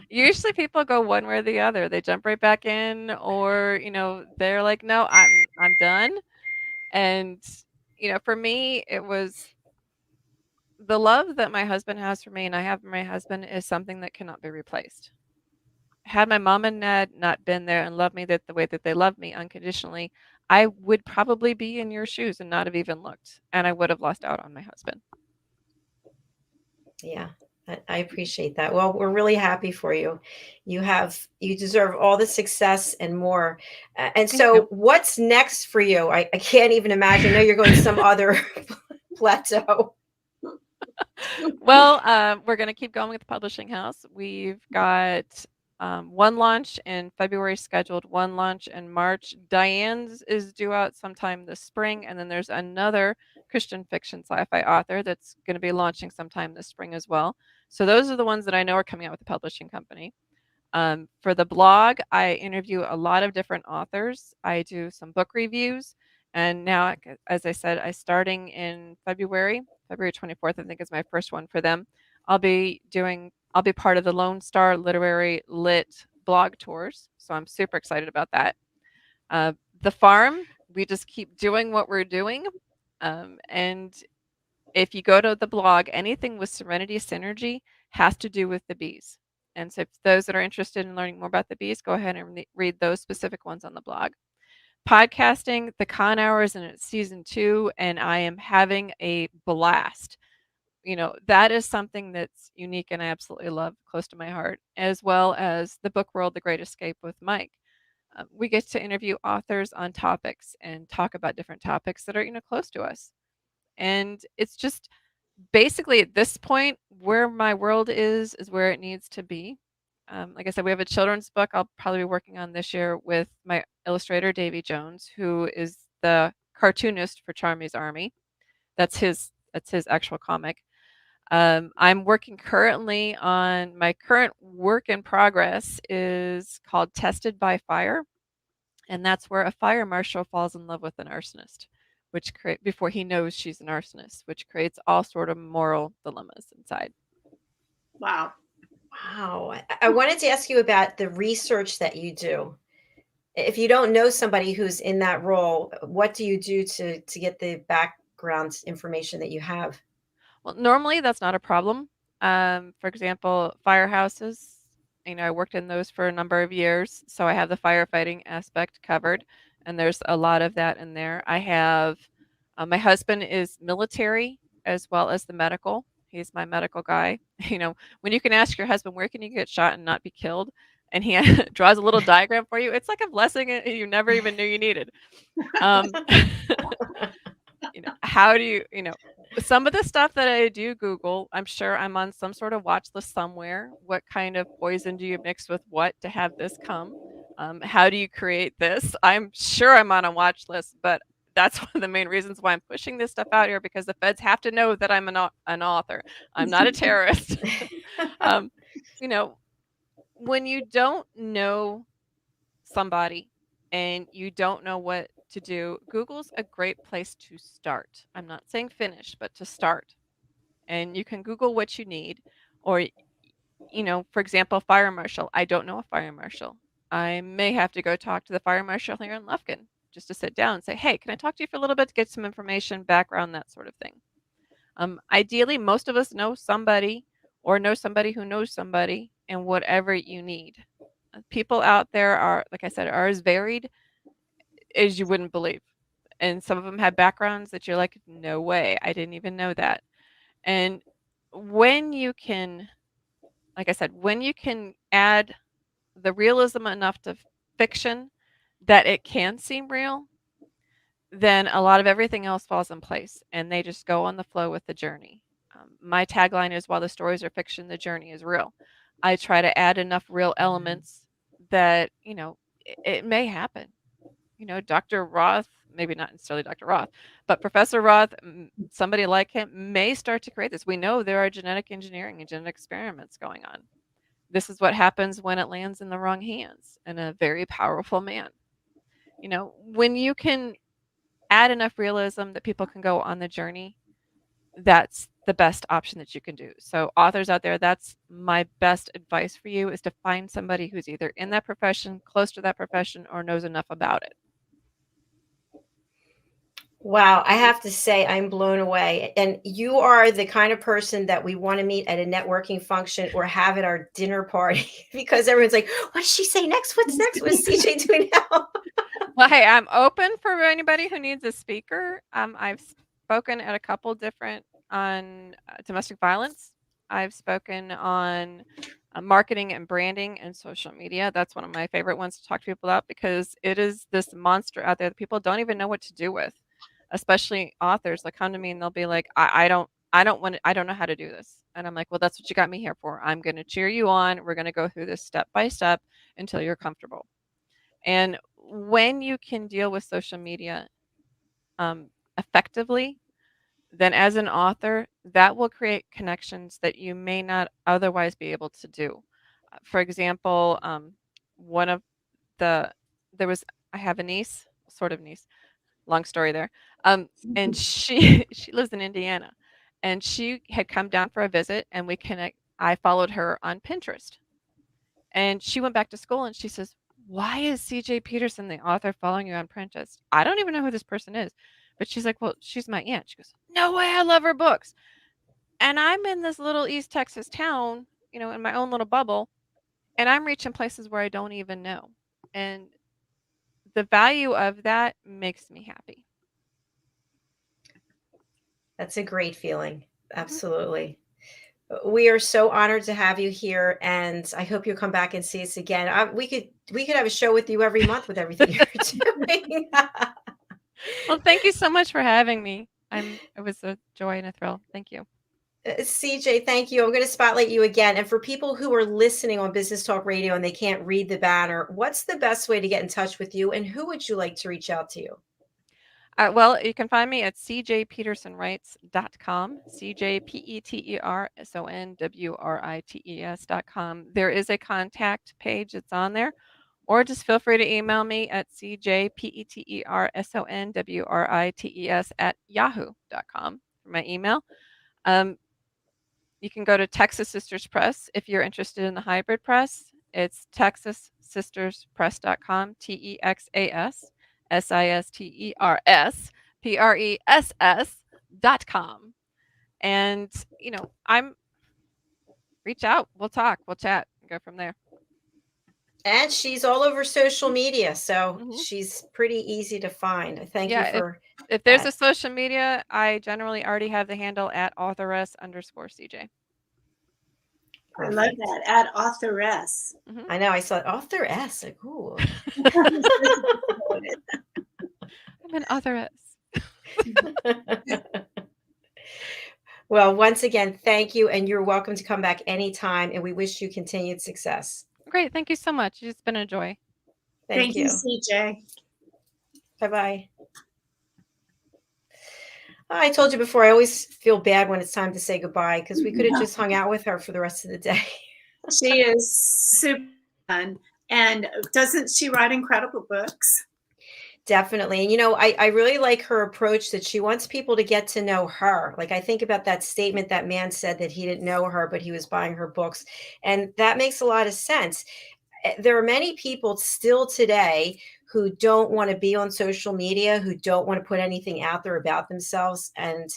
Usually people go one way or the other. They jump right back in, or they're like, no, I'm done. And for me, it was the love that my husband has for me and I have for my husband is something that cannot be replaced. Had my mom and dad not been there and loved me the way that they love me unconditionally, I would probably be in your shoes and not have even looked, and I would have lost out on my husband. Yeah, I appreciate that. Well, we're really happy for you. You deserve all the success and more. And so what's next for you? I can't even imagine. I know you're going to some other plateau. Well, we're going to keep going with the publishing house. We've got one launch in February scheduled, one launch in March. Diann's is due out sometime this spring, and then there's another Christian fiction sci-fi author that's going to be launching sometime this spring as well. So those are the ones that I know are coming out with the publishing company. For the blog, I interview a lot of different authors. I do some book reviews. And now, as I said, I'm starting in February 24th, I think is my first one for them. I'll be part of the Lone Star Literary Lit blog tours. So I'm super excited about that. The farm, we just keep doing what we're doing. And if you go to the blog, anything with Serenity Synergy has to do with the bees. And so if those that are interested in learning more about the bees, go ahead and read those specific ones on the blog. Podcasting, the Con Hours, and it's season 2, and I am having a blast. That is something that's unique and I absolutely love, close to my heart, as well as the book world, The Great Escape with Mike. We get to interview authors on topics and talk about different topics that are close to us. And it's just basically at this point where my world is where it needs to be. Like I said, we have a children's book I'll probably be working on this year with my illustrator, Davy Jones, who is the cartoonist for Charmy's Army. That's his actual comic. I'm working currently on my current work in progress is called Tested by Fire. And that's where a fire marshal falls in love with an arsonist, before he knows she's an arsonist, which creates all sort of moral dilemmas inside. Wow. I wanted to ask you about the research that you do. If you don't know somebody who's in that role, what do you do to get the background information that you have? Well, normally that's not a problem. For example, firehouses, I worked in those for a number of years, so I have the firefighting aspect covered, and there's a lot of that in there. I have my husband is military as well as the medical. He's my medical guy. When you can ask your husband, where can you get shot and not be killed? And he draws a little diagram for you. It's like a blessing you never even knew you needed. how do you, some of the stuff that I do Google, I'm sure I'm on some sort of watch list somewhere. What kind of poison do you mix with what to have this come? How do you create this? I'm sure I'm on a watch list, but that's one of the main reasons why I'm pushing this stuff out here, because the feds have to know that I'm an author. I'm not a terrorist. you know, when you don't know somebody and you don't know what to do, Google's a great place to start. I'm not saying finish, but to start. And you can Google what you need, or, for example, fire marshal. I don't know a fire marshal. I may have to go talk to the fire marshal here in Lufkin just to sit down and say, hey, can I talk to you for a little bit to get some information, background, that sort of thing. Ideally, most of us know somebody or know somebody who knows somebody, and whatever you need. People out there are, like I said, are as varied as you wouldn't believe. And some of them have backgrounds that you're like, no way, I didn't even know that. And when you can, like I said, when you can add the realism enough to fiction that it can seem real, then a lot of everything else falls in place and they just go on the flow with the journey. My tagline is, while the stories are fiction, the journey is real. I try to add enough real elements that, it may happen. Dr. Roth, maybe not necessarily Dr. Roth, but Professor Roth, somebody like him, may start to create this. We know there are genetic engineering and genetic experiments going on. This is what happens when it lands in the wrong hands and a very powerful man. When you can add enough realism that people can go on the journey, that's the best option that you can do. So authors out there, that's my best advice for you, is to find somebody who's either in that profession, close to that profession, or knows enough about it. Wow, I have to say I'm blown away. And you are the kind of person that we want to meet at a networking function or have at our dinner party because everyone's like, what does she say next? What's next? What's CJ doing now? Well, hey, I'm open for anybody who needs a speaker. I've spoken at a couple different on domestic violence. I've spoken on marketing and branding and social media. That's one of my favorite ones to talk to people about, because it is this monster out there that people don't even know what to do with, especially authors. Like, come to me and they'll be like, I don't know how to do this. And I'm like, well, that's what you got me here for. I'm going to cheer you on. We're going to go through this step by step until you're comfortable. And when you can deal with social media effectively, then as an author, that will create connections that you may not otherwise be able to do. For example, I have a niece, sort of niece, long story there. And she lives in Indiana, and she had come down for a visit, and I followed her on Pinterest. And she went back to school and she says, why is CJ Peterson, the author, following you on Pinterest? I don't even know who this person is. But she's like, well, she's my aunt. She goes, no way, I love her books. And I'm in this little East Texas town, in my own little bubble, and I'm reaching places where I don't even know. And the value of that makes me happy. That's a great feeling. Absolutely. We are so honored to have you here, and I hope you'll come back and see us again. We could have a show with you every month with everything you're doing. Well, thank you so much for having me. It was a joy and a thrill. Thank you. CJ, thank you. I'm going to spotlight you again. And for people who are listening on Business Talk Radio and they can't read the banner, what's the best way to get in touch with you, and who would you like to reach out to you? Well, you can find me at cjpetersonwrites.com, cjpetersonwrites.com. There is a contact page that's on there, or just feel free to email me at cjpetersonwrites@yahoo.com for my email. You can go to Texas Sisters Press if you're interested in the hybrid press. It's texassisterspress.com, TexassistersPress.com. And, reach out. We'll talk. We'll chat and go from there. And she's all over social media, so she's pretty easy to find. Thank you for if there's a social media, I generally already have the handle at authoress_CJ. I love that, at authoress. I know, I saw authoress, like, ooh. I'm an authoress. Well, once again, thank you, and you're welcome to come back anytime, and we wish you continued success. Great. Thank you so much. It's been a joy. Thank Thank you, you. CJ. Bye-bye. I told you before, I always feel bad when it's time to say goodbye because we could have just hung out with her for the rest of the day. She is super fun. And doesn't she write incredible books? Definitely. And, you know, I really like her approach that she wants people to get to know her. Like, I think about that statement that man said that he didn't know her, but he was buying her books. And that makes a lot of sense. There are many people still today who don't want to be on social media, who don't want to put anything out there about themselves. And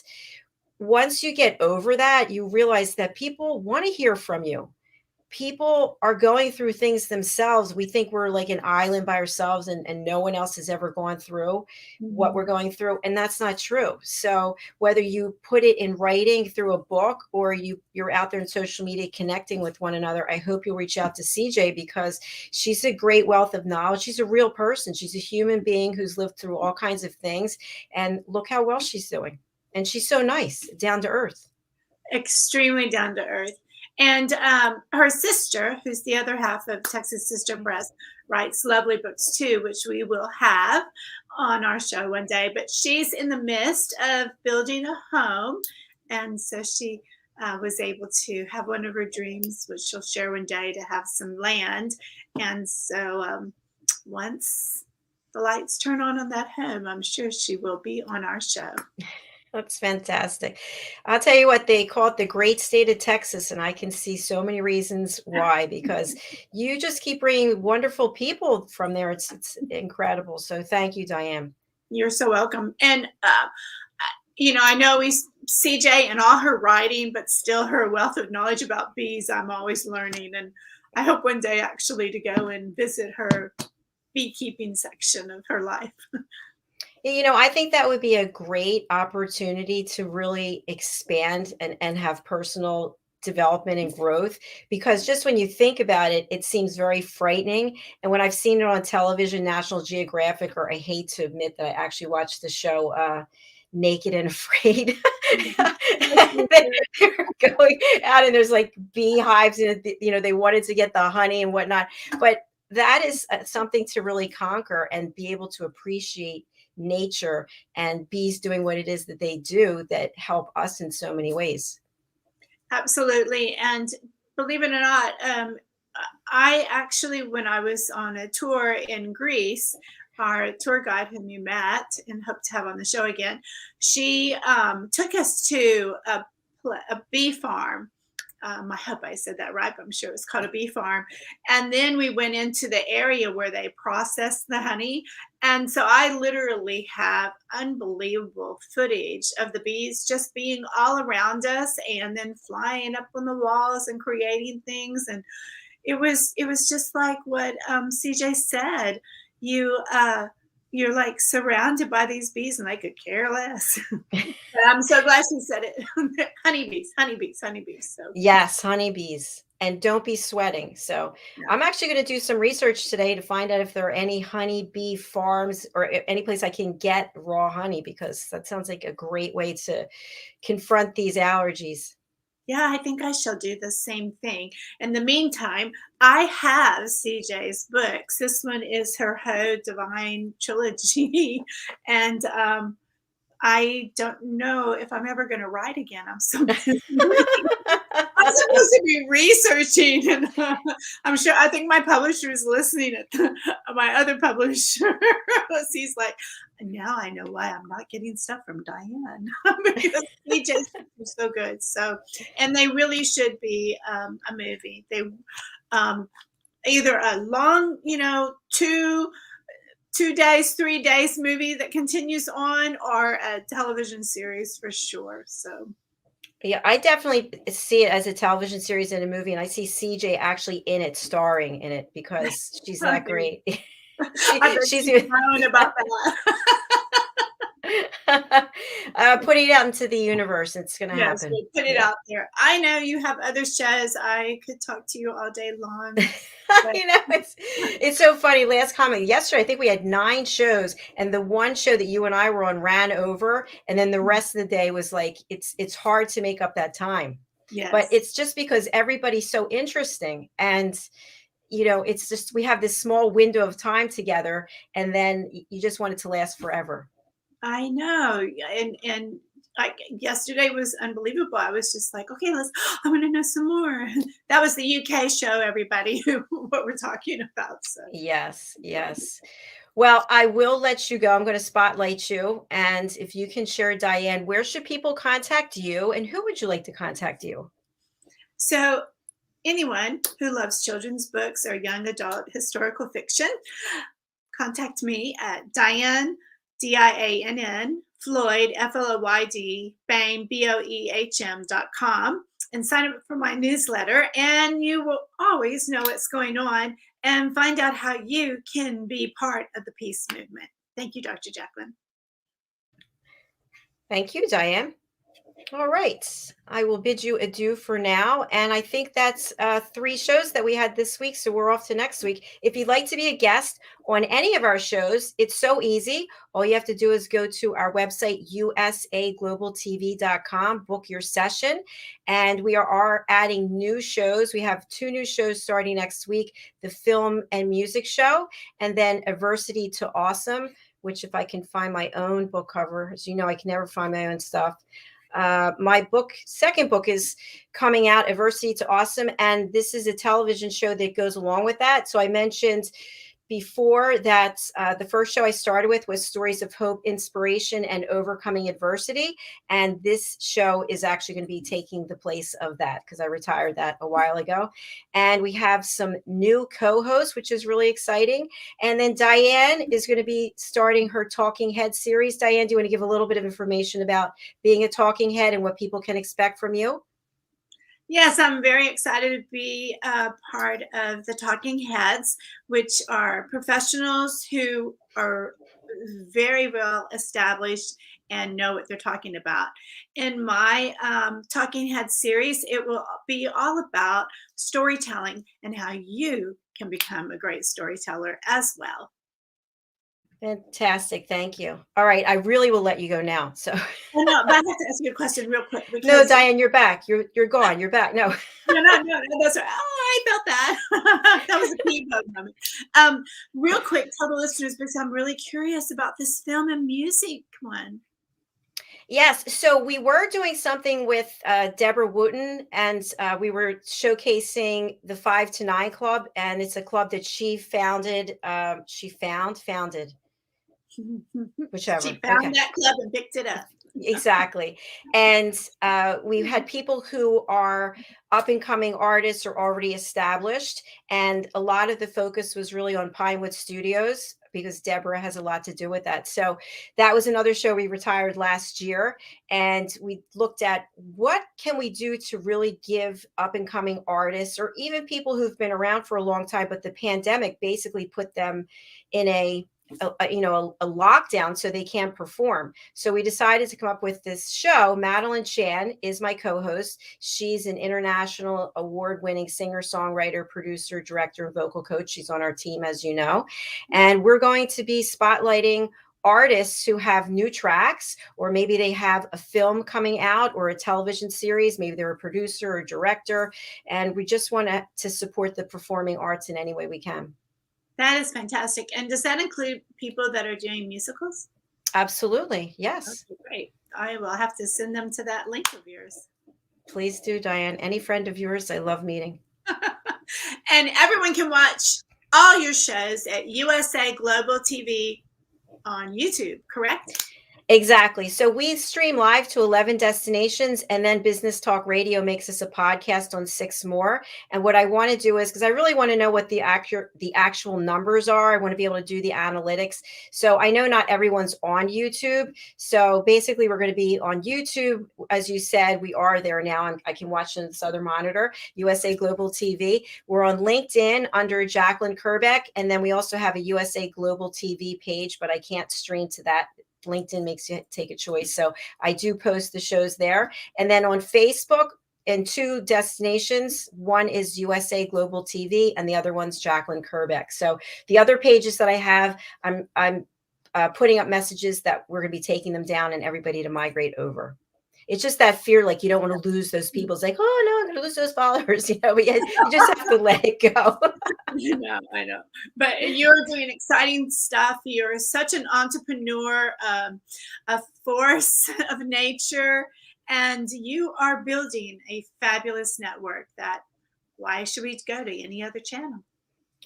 once you get over that, you realize that people want to hear from you. People are going through things themselves. We think we're like an island by ourselves and no one else has ever gone through what we're going through. And that's not true. So whether you put it in writing through a book or you're out there in social media connecting with one another, I hope you'll reach out to CJ because she's a great wealth of knowledge. She's a real person. She's a human being who's lived through all kinds of things. And look how well she's doing. And she's so nice, down to earth. Extremely down to earth. And her sister, who's the other half of Texas Sister Press, writes lovely books too, which we will have on our show one day. But she's in the midst of building a home. And so she was able to have one of her dreams, which she'll share one day, to have some land. And so once the lights turn on that home, I'm sure she will be on our show. That's fantastic. I'll tell you what, they call it the great state of Texas, and I can see so many reasons why, because you just keep bringing wonderful people from there. It's incredible. So thank you, Diann. You're so welcome. And, you know, I know CJ and all her writing, but still her wealth of knowledge about bees, I'm always learning. And I hope one day actually to go and visit her beekeeping section of her life. You know, I think that would be a great opportunity to really expand and have personal development and growth, because just when you think about it, it seems very frightening. And when I've seen it on television, National Geographic, or I hate to admit that I actually watched the show Naked and Afraid. They're going out and there's like beehives and, you know, they wanted to get the honey and whatnot. But that is something to really conquer and be able to appreciate nature and bees doing what it is that they do that help us in so many ways. Absolutely. And believe it or not, I actually, when I was on a tour in Greece, our tour guide whom you met and hope to have on the show again, she took us to a bee farm. I hope I said that right, but I'm sure it was called a bee farm. And then we went into the area where they process the honey. And so I literally have unbelievable footage of the bees just being all around us and then flying up on the walls and creating things. And it was just like what CJ said. You're like surrounded by these bees and I could care less. I'm so glad she said it. Honeybees. So yes, honeybees. And don't be sweating. So yeah. I'm actually going to do some research today to find out if there are any honeybee farms or any place I can get raw honey, because that sounds like a great way to confront these allergies. Yeah, I think I shall do the same thing. In the meantime, I have CJ's books. This one is her Ho Divine trilogy. And I don't know if I'm ever going to write again. I'm so busy. I'm supposed to be researching, and I'm sure. I think my publisher is listening. My other publisher, he's like, now I know why I'm not getting stuff from Diann because CJ's are so good. So, and they really should be a movie. They either a long, 2 days, 3 days movie that continues on, or a television series for sure. So yeah, I definitely see it as a television series and a movie, and I see CJ actually in it, starring in it, because she's that great. she's known about that. Putting it out into the universe. It's going to Yes, happen. we put it out there. I know you have other shows. I could talk to you all day long. But It's so funny. Last comment yesterday, I think we had 9 shows, and the one show that you and I were on ran over, and then the rest of the day was like it's hard to make up that time. yes. But it's just because everybody's so interesting, and it's just we have this small window of time together, and then you just want it to last forever. I know. And like yesterday was unbelievable. I was just like, okay, I want to know some more. That was the UK show, everybody, what we're talking about. So Yes. Well, I will let you go. I'm going to spotlight you. And if you can share, Diann, where should people contact you, and who would you like to contact you? So anyone who loves children's books or young adult historical fiction, contact me at Diann, Diann, Floyd, Floyd, Boehm, Boehm.com, and sign up for my newsletter, and you will always know what's going on and find out how you can be part of the peace movement. Thank you, Dr. Jacalyn. Thank you, Diann. All right. I will bid you adieu for now. And I think that's 3 shows that we had this week. So we're off to next week. If you'd like to be a guest on any of our shows, it's so easy. All you have to do is go to our website, usaglobaltv.com, book your session. And we are adding new shows. We have 2 new shows starting next week, the film and music show, and then Adversity to Awesome, which if I can find my own book cover, as you know, I can never find my own stuff. My second book is coming out, Adversity to Awesome, and this is a television show that goes along with that. So I mentioned before that the first show I started with was Stories of Hope, Inspiration, and Overcoming Adversity. And this show is actually going to be taking the place of that because I retired that a while ago. And we have some new co-hosts, which is really exciting. And then Diann is going to be starting her Talking Head series. Diann, do you want to give a little bit of information about being a talking head and what people can expect from you? Yes, I'm very excited to be a part of the Talking Heads, which are professionals who are very well established and know what they're talking about. In my Talking Head series, it will be all about storytelling and how you can become a great storyteller as well. Fantastic. Thank you. All right. I really will let you go now. So Well, no, but I have to ask you a question real quick. no, Diann, you're back. You're gone. You're back. No. No, that's right. Oh, I felt that. That was a keyboard moment. Real quick, tell the listeners, because I'm really curious about this film and music one. Yes. So we were doing something with Deborah Wooten, and we were showcasing the 5 to 9 Club, and it's a club that she founded. Founded. Whichever. She found Okay. that club and picked it up. Exactly. And we've had people who are up and coming artists or already established. And a lot of the focus was really on Pinewood Studios because Deborah has a lot to do with that. So that was another show we retired last year. And we looked at what can we do to really give up and coming artists or even people who've been around for a long time, but the pandemic basically put them in a lockdown so they can't perform. So we decided to come up with this show. Madeline Chan is my co-host. She's an international award-winning singer, songwriter, producer, director, and vocal coach. She's on our team, as you know. And we're going to be spotlighting artists who have new tracks, or maybe they have a film coming out or a television series. Maybe they're a producer or director. And we just want to support the performing arts in any way we can. That is fantastic. And does that include people that are doing musicals? Absolutely. Yes. Okay, great. I will have to send them to that link of yours. Please do, Diann. Any friend of yours I love meeting. And everyone can watch all your shows at USA Global TV on YouTube, correct? Exactly. So we stream live to 11 destinations, and then Business Talk Radio makes us a podcast on 6 more. And what I want to do is, because I really want to know what the actual numbers are, I want to be able to do the analytics. So I know not everyone's on YouTube. So basically, we're going to be on YouTube. As you said, we are there now. I can watch on this other monitor, USA Global TV. We're on LinkedIn under Jacalyn Kerbeck. And then we also have a USA Global TV page, but I can't stream to that LinkedIn makes you take a choice. So I do post the shows there. And then on Facebook, in 2 destinations. One is USA Global TV, and the other one's Jacalyn Kerbeck. So the other pages that I have, I'm putting up messages that we're going to be taking them down and everybody to migrate over. It's just that fear, like you don't want to lose those people. It's like, oh no, I'm going to lose those followers, but you just have to let it go. I know. But you're doing exciting stuff. You're such an entrepreneur, a force of nature, and you are building a fabulous network that why should we go to any other channel?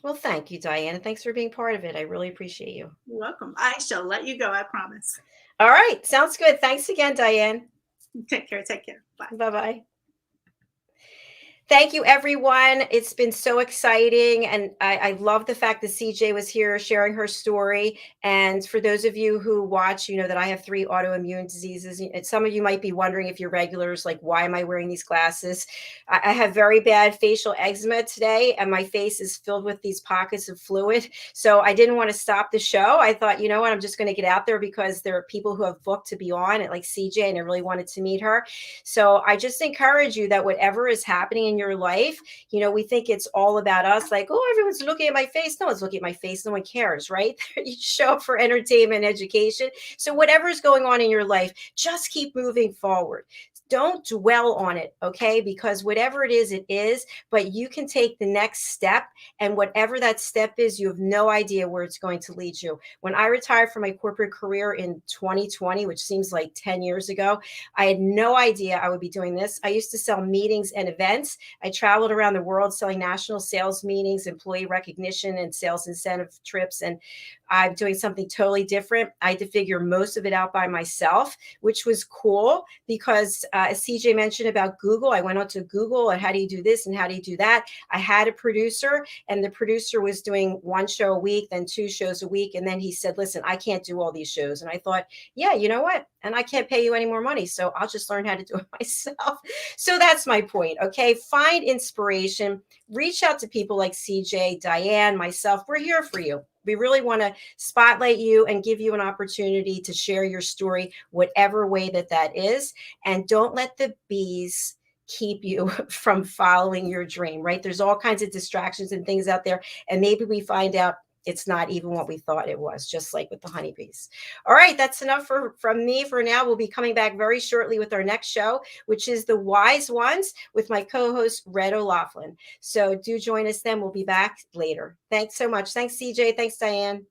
Well, thank you, Diann. Thanks for being part of it. I really appreciate you. You're welcome. I shall let you go, I promise. All right. Sounds good. Thanks again, Diann. Take care. Take care. Bye. Bye-bye. Thank you, everyone. It's been so exciting. And I love the fact that CJ was here sharing her story. And for those of you who watch, you know that I have 3 autoimmune diseases. And some of you might be wondering, if you're regulars, like, why am I wearing these glasses? I have very bad facial eczema today, and my face is filled with these pockets of fluid. So I didn't want to stop the show. I thought, you know what, I'm just going to get out there because there are people who have booked to be on it, like CJ, and I really wanted to meet her. So I just encourage you that whatever is happening in your life, we think it's all about us, like, oh, everyone's looking at my face. No one's looking at my face. No one cares, right? You show up for entertainment and education. So whatever's going on in your life, just keep moving forward. Don't dwell on it, okay? Because whatever it is, but you can take the next step, and whatever that step is, you have no idea where it's going to lead you. When I retired from my corporate career in 2020, which seems like 10 years ago, I had no idea I would be doing this. I used to sell meetings and events. I traveled around the world selling national sales meetings, employee recognition, and sales incentive trips. And I'm doing something totally different. I had to figure most of it out by myself, which was cool because as CJ mentioned about Google, I went on to Google and how do you do this and how do you do that? I had a producer, and the producer was doing 1 show a week, then 2 shows a week. And then he said, listen, I can't do all these shows. And I thought, yeah, you know what? And I can't pay you any more money. So I'll just learn how to do it myself. So that's my point. Okay. Find inspiration, reach out to people like CJ, Diann, myself. We're here for you. We really want to spotlight you and give you an opportunity to share your story, whatever way that is. And don't let the bees keep you from following your dream, right? There's all kinds of distractions and things out there. And maybe we find out it's not even what we thought it was, just like with the honeybees. All right, that's enough from me for now. We'll be coming back very shortly with our next show, which is The Wise Ones with my co-host, Red O'Loughlin. So do join us then. We'll be back later. Thanks so much. Thanks, CJ. Thanks, Diann.